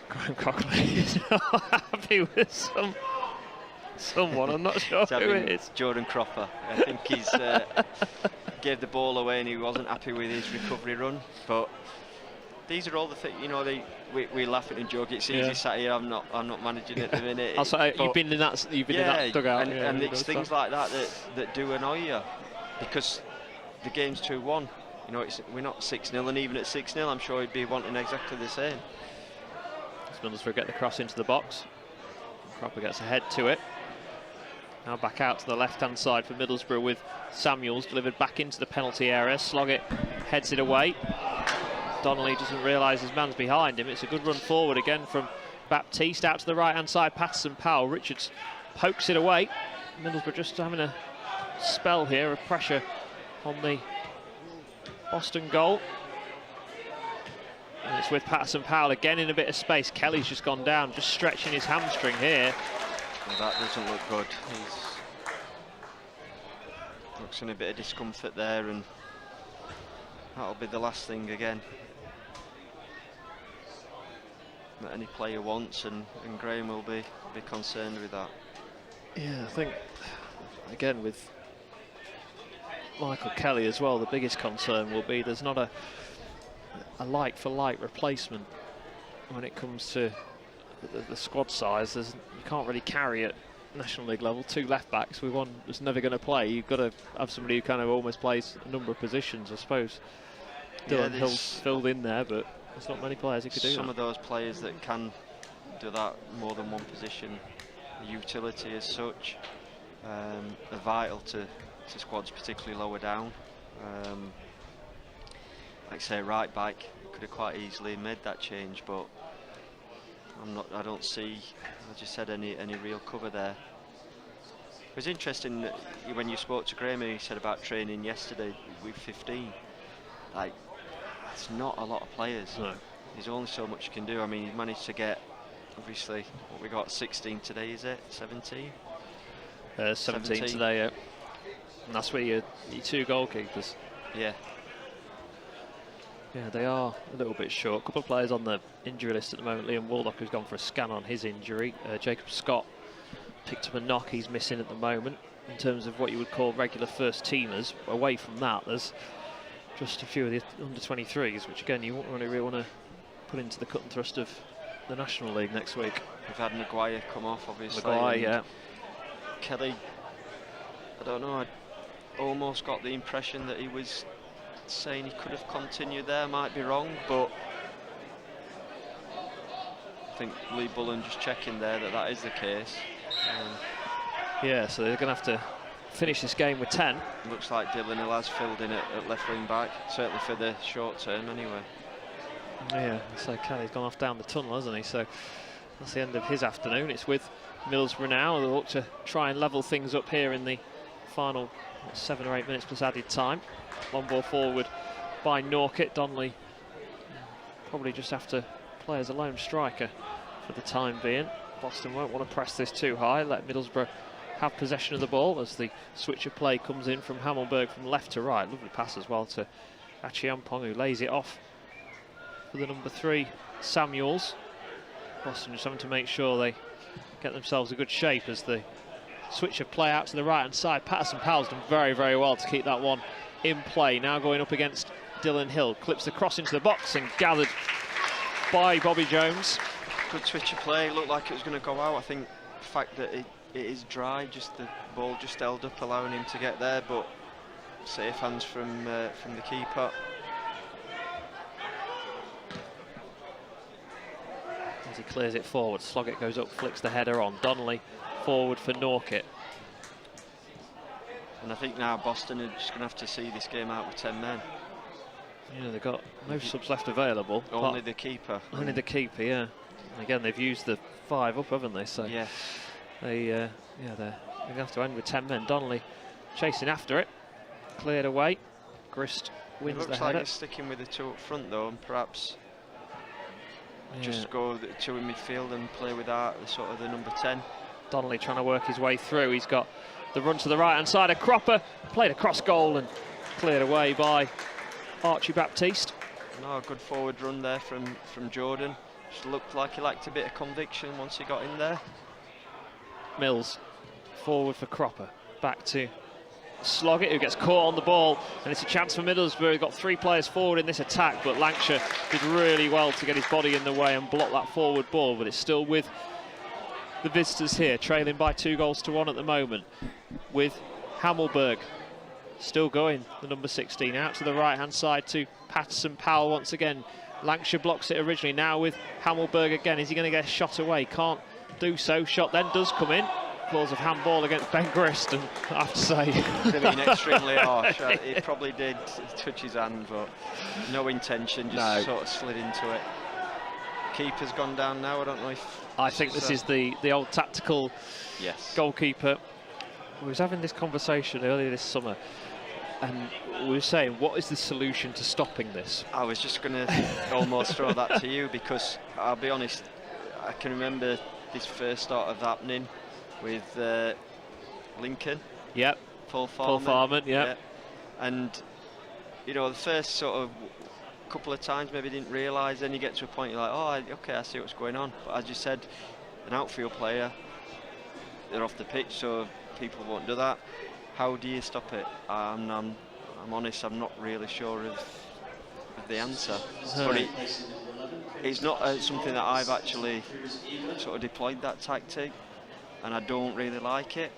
Graham Cockley is not happy with someone. I'm not sure who it is. Jordan Cropper. I think he's gave the ball away and he wasn't happy with his recovery run. But these are all the things, you know. We laugh and joke. It's easy sat here. I'm not managing it at the minute. You've been in that. You've been in that dugout. And it's things like that do annoy you, because the game's 2-1. You know, we're not 6-0, and even at 6-0, I'm sure he'd be wanting exactly the same. Middlesbrough get the cross into the box. Cropper gets ahead to it. Now back out to the left-hand side for Middlesbrough with Samuels delivered back into the penalty area. Sloggett heads it away. Donnelly doesn't realise his man's behind him. It's a good run forward again from Baptiste out to the right-hand side. Patterson-Powell. Richards pokes it away. Middlesbrough just having a spell here of pressure on the Boston goal. And it's with Patterson-Powell again in a bit of space. Kelly's just gone down, just stretching his hamstring here. Well, that doesn't look good. Looks in a bit of discomfort there, and that'll be the last thing again that any player wants, and Graham will be concerned with that. Yeah, I think again with Michael Kelly as well, the biggest concern will be there's not a like-for-like replacement when it comes to the squad size. You can't really carry at National League level 2 left-backs with one that's never going to play. You've got to have somebody who kind of almost plays a number of positions, I suppose. Dylan Hill's filled in there, but there's not many players who could do that. Some of those players that can do that more than one position, the utility as such, are vital to squads, particularly lower down. Like say right back could have quite easily made that change, but I don't see, as you said, any real cover there. It was interesting that when you spoke to Graham and he said about training yesterday with 15. Like, that's not a lot of players. No. There's only so much you can do. I mean, he managed to get, obviously, what we got 16 today, is it? 17? 17 today, yeah. And that's where your 2 goalkeepers. Yeah. Yeah, they are a little bit short. A couple of players on the injury list at the moment. Liam Waldock has gone for a scan on his injury. Jacob Scott picked up a knock. He's missing at the moment in terms of what you would call regular first teamers. Away from that, there's just a few of the under-23s, which again you won't really want to put into the cut and thrust of the National League next week. We've had Maguire come off, obviously. Maguire, yeah. Kelly, I don't know, I almost got the impression that he was saying he could have continued there. Might be wrong, but I think Lee Bullen just checking there that is the case. Yeah, so they're going to have to finish this game with 10. Looks like Dylan Hill has filled in at left wing back, certainly for the short term anyway. Yeah, so Kelly's gone off down the tunnel, hasn't he? So that's the end of his afternoon. It's with Middlesbrough now. They'll look to try and level things up here in the final 7 or 8 minutes plus added time. Long ball forward by Norkett. Donnelly probably just have to play as a lone striker for the time being. Boston won't want to press this too high. Let Middlesbrough have possession of the ball as the switch of play comes in from Hammelberg from left to right. Lovely pass as well to Achiampong, who lays it off for the number 3, Samuels. Boston just having to make sure they get themselves a good shape as the switch of play out to the right-hand side. Patterson-Powell's done very, very well to keep that one in play. Now going up against Dylan Hill. Clips the cross into the box and gathered by Bobby Jones. Good switch of play. Looked like it was going to go out. I think the fact that it is dry, just the ball just held up, allowing him to get there, but safe hands from the keeper. As he clears it forward, Sloggett goes up, flicks the header on. Donnelly forward for Norkett. And I think now Boston are just going to have to see this game out with 10 men. Yeah, they've got no subs left available. Only the keeper. Only the keeper, yeah. And again, they've used the 5 up, haven't they? So yeah, they're going to have to end with 10 men. Donnelly chasing after it, cleared away. Grist wins the header. Looks like he's sticking with the 2 up front though, and perhaps just go to in midfield and play with the sort of the number 10. Donnelly trying to work his way through. He's got the run to the right-hand side of Cropper, played across goal and cleared away by Archie Baptiste. No, a good forward run there from Jordan. Just looked like he lacked a bit of conviction once he got in there. Mills forward for Cropper, back to Sloggett, who gets caught on the ball, and it's a chance for Middlesbrough. Got 3 players forward in this attack, but Lancashire did really well to get his body in the way and block that forward ball, but it's still with the visitors here, trailing by 2-1 at the moment, with Hammelberg still going, the number 16, out to the right-hand side to Patterson Powell once again. Lancashire blocks it originally, now with Hammelberg again. Is he going to get a shot away? Can't do so. Shot then does come in. Clause of handball against Ben Grist, and I have to say, been extremely harsh. He probably did touch his hand, but no intention, just sort of slid into it. Keeper's gone down now. I don't know if I think this is the old tactical goalkeeper. We was having this conversation earlier this summer, and we were saying, what is the solution to stopping this? I was just going to almost throw that to you, because I'll be honest, I can remember this first started happening with Lincoln. Yep. Paul Farman. Paul Farman, yep. And, you know, the first sort of couple of times maybe didn't realise, then you get to a point you're like, oh, okay, I see what's going on. But as you said, an outfield player, they're off the pitch, so people won't do that. How do you stop it? I'm honest, I'm not really sure of the answer. But it's not something that I've actually sort of deployed, that tactic, and I don't really like it.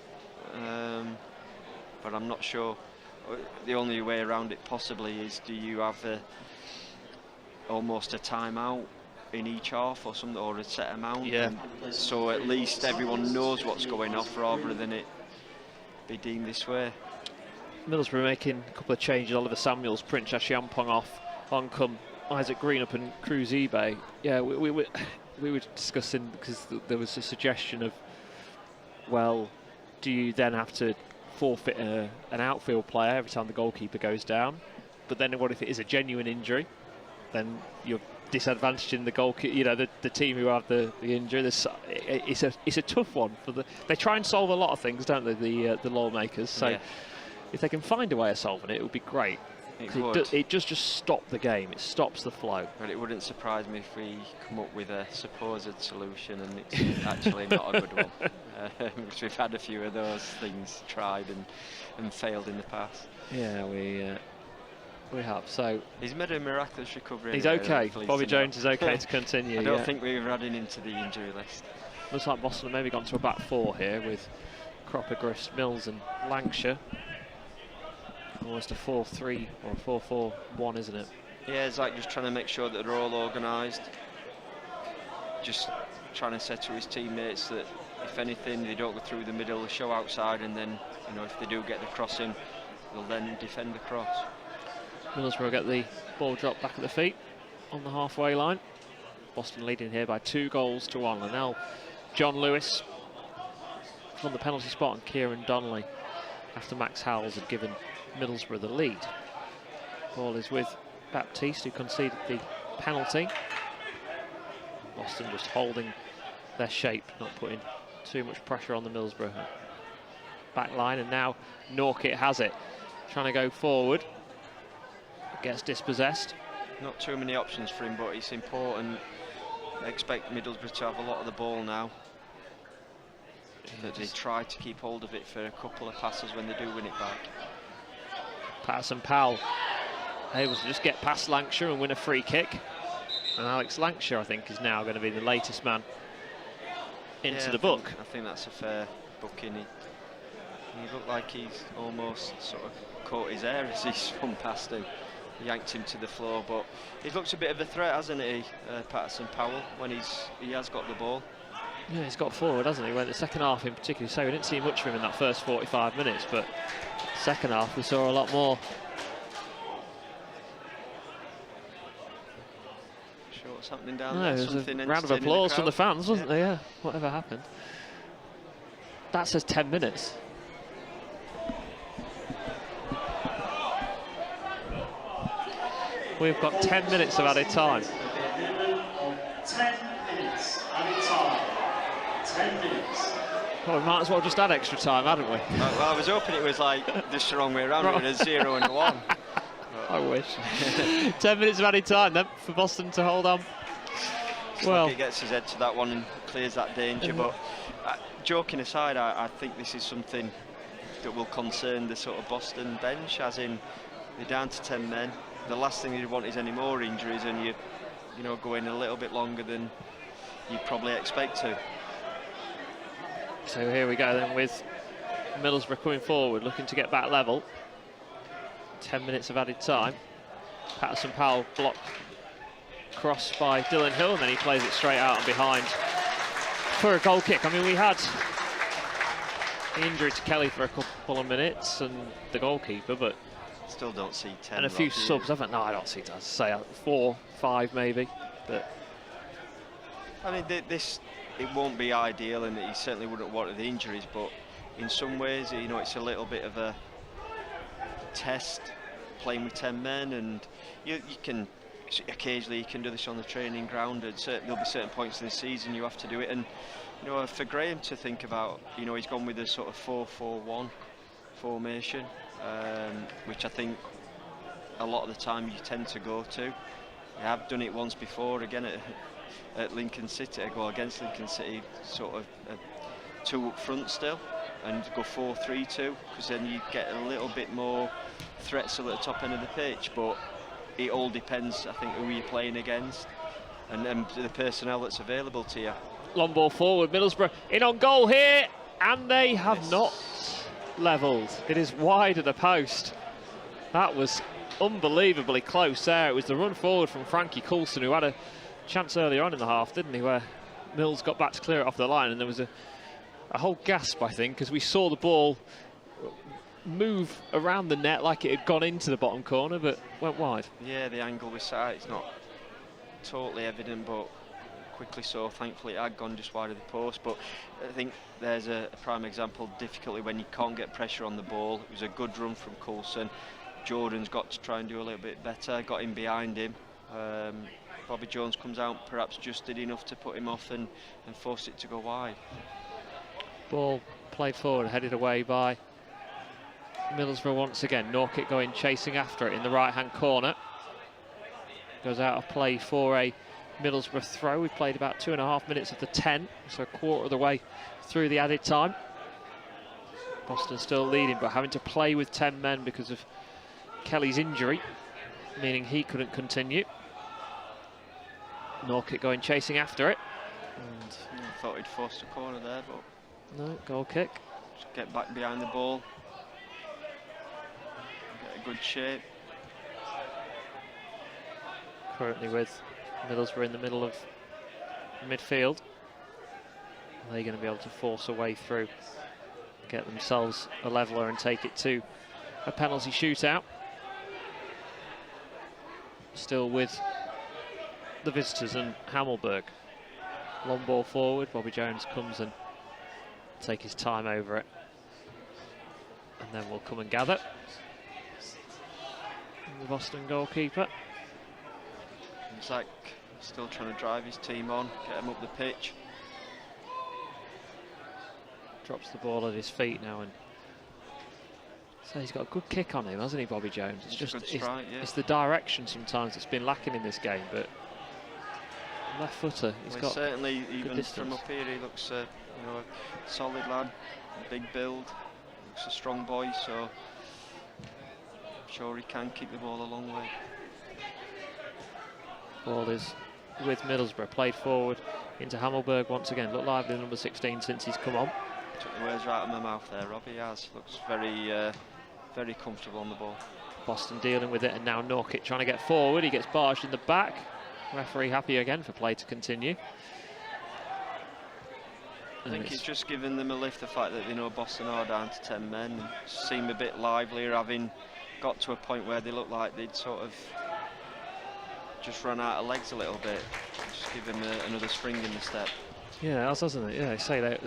But I'm not sure. The only way around it possibly is, do you have almost a timeout in each half or something, or a set amount? Yeah. So at least everyone knows what's going off, rather than it be deemed this way. Middlesbrough making a couple of changes. Oliver Samuels, Prince Ashiampong off, on come Isaac Green up and Cruz eBay. Yeah, we were discussing, because there was a suggestion of, well, do you then have to forfeit an outfield player every time the goalkeeper goes down? But then what if it is a genuine injury? Then you're disadvantaging the goalkeeper, you know, the team who have the injury. It's a tough one for they try and solve a lot of things, don't they, the lawmakers? So if they can find a way of solving it, it would be great. It does just stop the game. It stops the flow. But it wouldn't surprise me if we come up with a supposed solution and it's actually not a good one. Because we've had a few of those things tried and failed in the past. Yeah, we have. So he's made a miraculous recovery. He's okay. Bobby Jones is okay to continue. I don't think we were adding him to the injury list. Looks like Boston have maybe gone to a back 4 here with Cropper, Grist, Mills and Lancashire. Almost a 4-3 or a 4-4-1, isn't it? Yeah, it's like just trying to make sure that they're all organised. Just trying to say to his teammates that if anything, they don't go through the middle, they show outside, and then, you know, if they do get the crossing, they'll then defend the cross. Middlesbrough get the ball dropped back at the feet on the halfway line. Boston leading here by 2-1, and now John Lewis from the penalty spot and Kieran Donnelly after Max Howells had given Middlesbrough the lead. Ball is with Baptiste, who conceded the penalty. Boston just holding their shape, not putting too much pressure on the Middlesbrough back line, and now Norkett has it, trying to go forward. Gets dispossessed. Not too many options for him, but it's important. I expect Middlesbrough to have a lot of the ball now. That they try to keep hold of it for a couple of passes when they do win it back. Patterson Powell able to just get past Lancashire and win a free kick. And Alex Lancashire, I think, is now going to be the latest man into the book. I think that's a fair booking. He looked like he's almost sort of caught his air as he spun past him. Yanked him to the floor, but he's looked a bit of a threat, hasn't he, Patterson Powell, when he has got the ball. Yeah, he's got forward, hasn't he? When the second half in particular, so we didn't see much of him in that first 45 minutes, but second half we saw a lot more. Sure, what's happening down there? There was a round of applause from the fans, wasn't there? Yeah, whatever happened. That says 10 minutes. We've got 10 minutes of added time. 10 Well, we might as well just add extra time, hadn't we? Well, I was hoping it was like just the wrong way around, with a 0 and a 1. I wish. 10 minutes of added time then for Boston to hold on. Well, he gets his head to that one and clears that danger. But joking aside, I think this is something that will concern the sort of Boston bench, as in they're down to 10 men. The last thing you want is any more injuries, and you know, going a little bit longer than you probably expect to. So here we go then with Middlesbrough coming forward, looking to get back level. 10 minutes of added time. Patterson Powell blocked, crossed by Dylan Hill, and then he plays it straight out and behind for a goal kick. I mean, we had the injury to Kelly for a couple of minutes and the goalkeeper, but still don't see 10. And a few subs, haven't? No, I don't see 10. Say 4, 5 maybe. But I mean, this, it won't be ideal, and he certainly wouldn't want the injuries. But in some ways, you know, it's a little bit of a test playing with 10 men, and you can occasionally you can do this on the training ground, and there'll be certain points in the season you have to do it. And you know, for Graham to think about, you know, he's gone with a sort of 4-4-1 formation, which I think a lot of the time you tend to go to. I have done it once before, again at Lincoln City. I go against Lincoln City, sort of 2 up front still, and go 4-3-2, because then you get a little bit more threats at the top end of the pitch. But it all depends, I think, who you're playing against and the personnel that's available to you. Long ball forward, Middlesbrough in on goal here, and they have not levelled. It is wide of the post. That was unbelievably close there. It was the run forward from Frankie Coulson, who had a chance earlier on in the half, didn't he, where Mills got back to clear it off the line, and there was a whole gasp, I think, because we saw the ball move around the net like it had gone into the bottom corner, but went wide. Yeah, the angle we sat at, it's not totally evident, but quickly so. Thankfully it had gone just wide of the post. But I think there's a prime example of difficulty when you can't get pressure on the ball. It was a good run from Coulson. Jordan's got to try and do a little bit better, got in behind him. Bobby Jones comes out, perhaps just did enough to put him off and force it to go wide. Ball played forward, headed away by Middlesbrough once again. Norkic going chasing after it in the right-hand corner. Goes out of play for a Middlesbrough throw. We've played about 2.5 minutes of the 10, so a quarter of the way through the added time. Boston still leading, but having to play with 10 men because of Kelly's injury, meaning he couldn't continue. Norkic going chasing after it. And I thought he'd forced a corner there, but no, goal kick. Just get back behind the ball. Get a good shape. Currently with Middlesbrough in the middle of midfield. Are they going to be able to force a way through, get themselves a leveller and take it to a penalty shootout? Still with the visitors and Hammelberg. Long ball forward, Bobby Jones comes and take his time over it. And then we'll come and gather. And the Boston goalkeeper. Zach still trying to drive his team on, get him up the pitch. Drops the ball at his feet now, and so he's got a good kick on him, hasn't he, Bobby Jones? It's just it's the direction sometimes that's been lacking in this game, but left footer, he's got certainly even distance. from up here he looks you know, a solid lad, a big build, looks a strong boy, so I'm sure he can kick the ball a long way. Ball is with Middlesbrough, played forward into Hammelberg once again. Looked lively, number 16, since he's come on. Took the words right out of my mouth there, Robbie. He has. Looks very comfortable on the ball. Boston dealing with it, and now Norkic trying to get forward. He gets barged in the back. Referee happy again for play to continue. I think it's just given them a lift, the fact that they know Boston are down to 10 men. Seem a bit livelier, having got to a point where they look like they'd sort of just run out of legs a little bit. Just give him another spring in the step. Yeah, else hasn't it? Yeah, I say that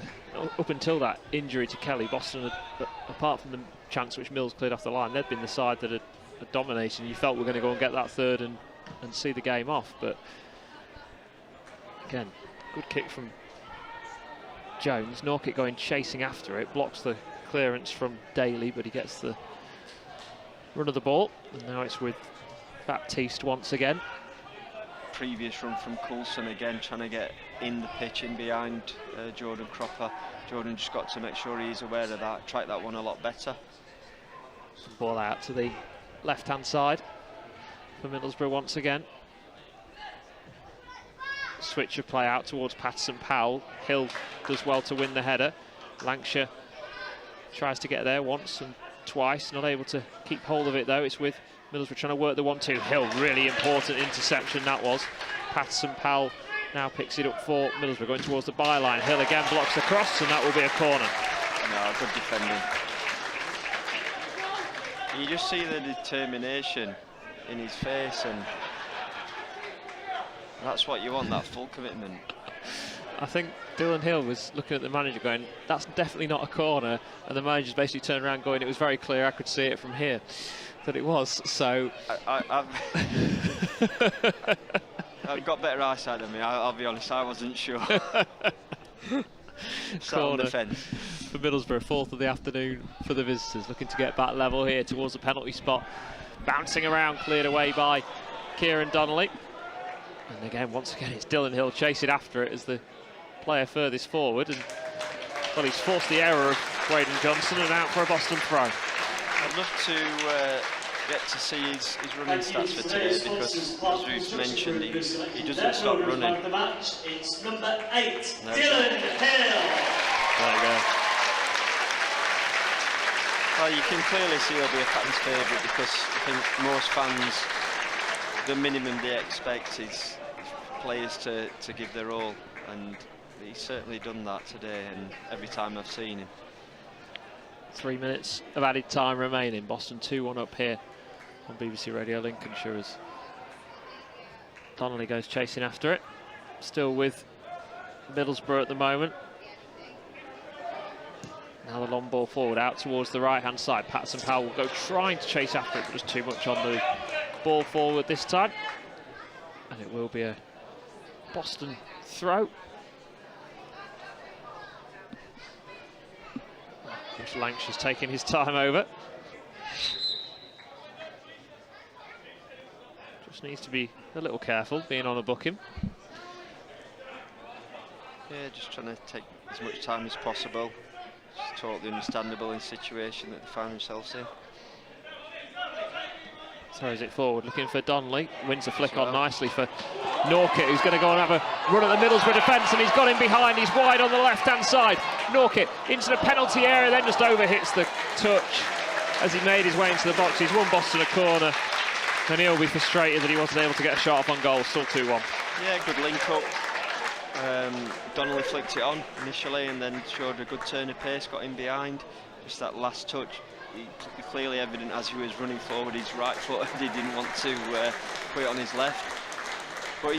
up until that injury to Kelly, Boston had, apart from the chance which Mills cleared off the line, they'd been the side that had dominated. You felt we're going to go and get that third and see the game off, but again, good kick from Jones. Norkett going chasing after it, blocks the clearance from Daly, but he gets the run of the ball. And now it's with Baptiste once again. Previous run from Coulson again, trying to get in the pitch, in behind Jordan Cropper. Jordan just got to make sure he's aware of that, track that one a lot better. Ball out to the left-hand side for Middlesbrough once again. Switch of play out towards Patterson-Powell. Hill does well to win the header. Lancashire tries to get there once and twice, not able to keep hold of it though. It's with Middlesbrough trying to work the 1-2. Hill, really important interception that was. Patterson-Powell now picks it up for Middlesbrough, going towards the byline. Hill again blocks the cross, and that will be a corner. No, good defending. You just see the determination in his face, and that's what you want, that full commitment. I think Dylan Hill was looking at the manager going, that's definitely not a corner, and the manager's basically turned around going, it was very clear, I could see it from here that it was. So I've got better eyesight than me, I'll be honest, I wasn't sure. Sat on the fence. For Middlesbrough, 4th of the afternoon for the visitors, looking to get back level here towards the penalty spot. Bouncing around, cleared away by Kieran Donnelly. And again, once again, it's Dylan Hill chasing after it as the player furthest forward. And well, he's forced the error of Braden Johnson and out for a Boston throw. I'd love to get to see his running stats for today, because as we've mentioned, he doesn't stop running. It's number 8, Dylan Hill. There we go. Well, you can clearly see he'll be a fan's favourite, because I think most fans, the minimum they expect is players to give their all, and he's certainly done that today, and every time I've seen him. 3 minutes of added time remaining. Boston 2-1 up here on BBC Radio Lincolnshire as Donnelly goes chasing after it. Still with Middlesbrough at the moment. Now the long ball forward out towards the right-hand side. Patterson-Powell will go trying to chase after it, but just too much on the ball forward this time. And it will be a Boston throw. Which Lancashire's taking his time over. Just needs to be a little careful being on a booking. Yeah, just trying to take as much time as possible. It's totally understandable in the situation that they find themselves in. Throws it forward, looking for Donnelly. Wins the flick on nicely for Norkett, who's going to go and have a run at the Middlesbrough defence, and he's got him behind. He's wide on the left-hand side. Norkett into the penalty area, then just overhits the touch as he made his way into the box. He's won Boston a corner, and he'll be frustrated that he wasn't able to get a shot off on goal. Still 2-1. Yeah, good link-up. Donnelly flicked it on initially, and then showed a good turn of pace, got in behind. Just that last touch. Clearly evident as he was running forward, his right foot, he didn't want to put it on his left. But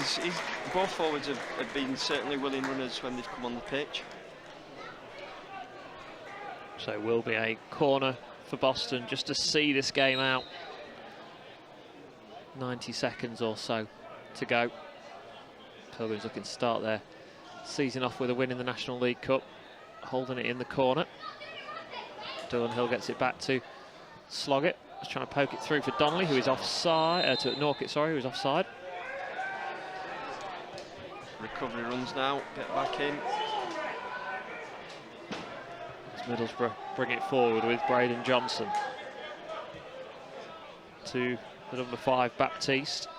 both forwards have been certainly willing runners when they've come on the pitch. So it will be a corner for Boston just to see this game out. 90 seconds or so to go. Pilgrims looking to start their season off with a win in the National League Cup, holding it in the corner. Dylan Hill gets it back to Sloggett. He's trying to poke it through for Donnelly, who is offside. To Norkett, sorry, who is offside. Recovery runs now, get back in. As Middlesbrough bring it forward with Braden Johnson. To the number 5, Baptiste.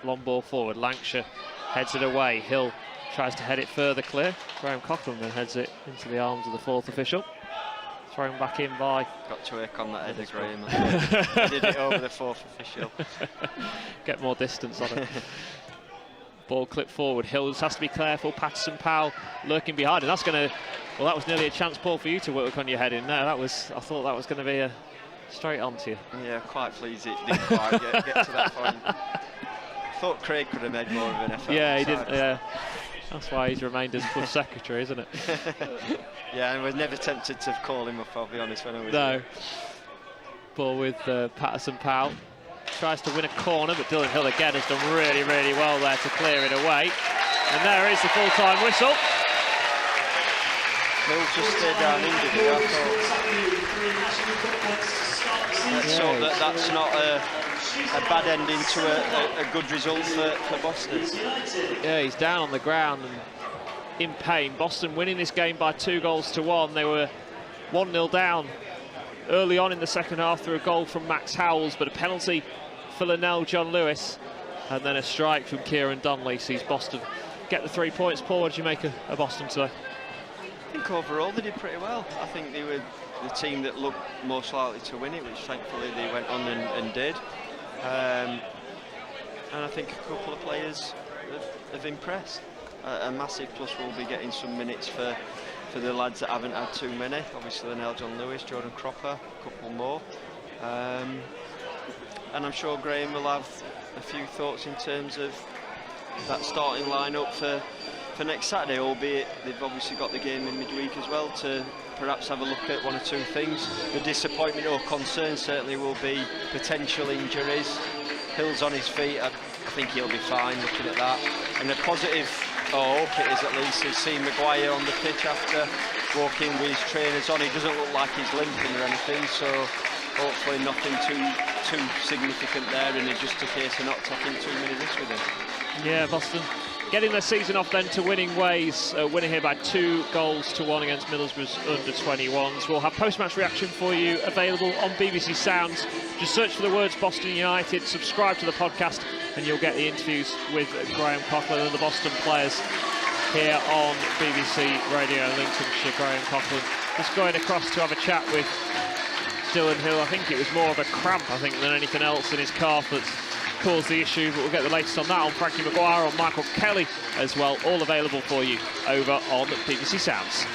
Long ball forward, Lancashire heads it away. Hill tries to head it further clear. Graham Cochran then heads it into the arms of the 4th official. Thrown back in by... Got to work on that header, Graham. Did it over the 4th official. Get more distance on it. Ball clipped forward. Hill has to be careful. Patterson-Powell lurking behind, and that's going to... Well, that was nearly a chance, Paul, for you to work on your head in. No, that was... I thought that was going to be a straight onto you. Yeah, quite pleased it didn't quite get to that point. Thought Craig could have made more of an effort. Yeah, he didn't. Yeah, that's why he's remained as club secretary, isn't it? Yeah, and was never tempted to call him up, I'll be honest, when I was No. there. Ball with Patterson-Powell. Tries to win a corner, but Dylan Hill again has done really, really well there to clear it away. And there is the full-time whistle. Phil's just stayed down injured here. I thought, let's hope that that's not a bad ending to a good result for Boston. Yeah, he's down on the ground and in pain. Boston winning this game by 2-1. They were 1-0 down early on in the second half through a goal from Max Howells, but a penalty for Linnell John Lewis, and then a strike from Kieran Donnelly sees Boston get the 3 points. Paul, what did you make of Boston today? I think overall they did pretty well. I think they were the team that looked most likely to win it, which thankfully they went on and did. And I think a couple of players have impressed. A massive plus will be getting some minutes for the lads that haven't had too many. Obviously Linnell John Lewis, Jordan Cropper, a couple more. And I'm sure Graham will have a few thoughts in terms of that starting lineup for next Saturday, albeit they've obviously got the game in midweek as well to perhaps have a look at one or two things. The disappointment or concern certainly will be potential injuries. Hill's on his feet, I think he'll be fine looking at that. And a positive, or hope it is at least, is seeing Maguire on the pitch after walking with his trainers on. He doesn't look like he's limping or anything, so hopefully nothing too significant there, and it's just a case of not taking too many risks with him. Yeah, Boston getting their season off then to winning ways, winning here by 2-1 against Middlesbrough's under-21s. We'll have post-match reaction for you available on BBC Sounds. Just search for the words Boston United, subscribe to the podcast, and you'll get the interviews with Graham Coughlin and the Boston players here on BBC Radio Lincolnshire. Graham Coughlin just going across to have a chat with Dylan Hill. I think it was more of a cramp, than anything else in his calf that's caused the issue, but we'll get the latest on that on Frankie Maguire, on Michael Kelly as well, all available for you over on BBC Sounds.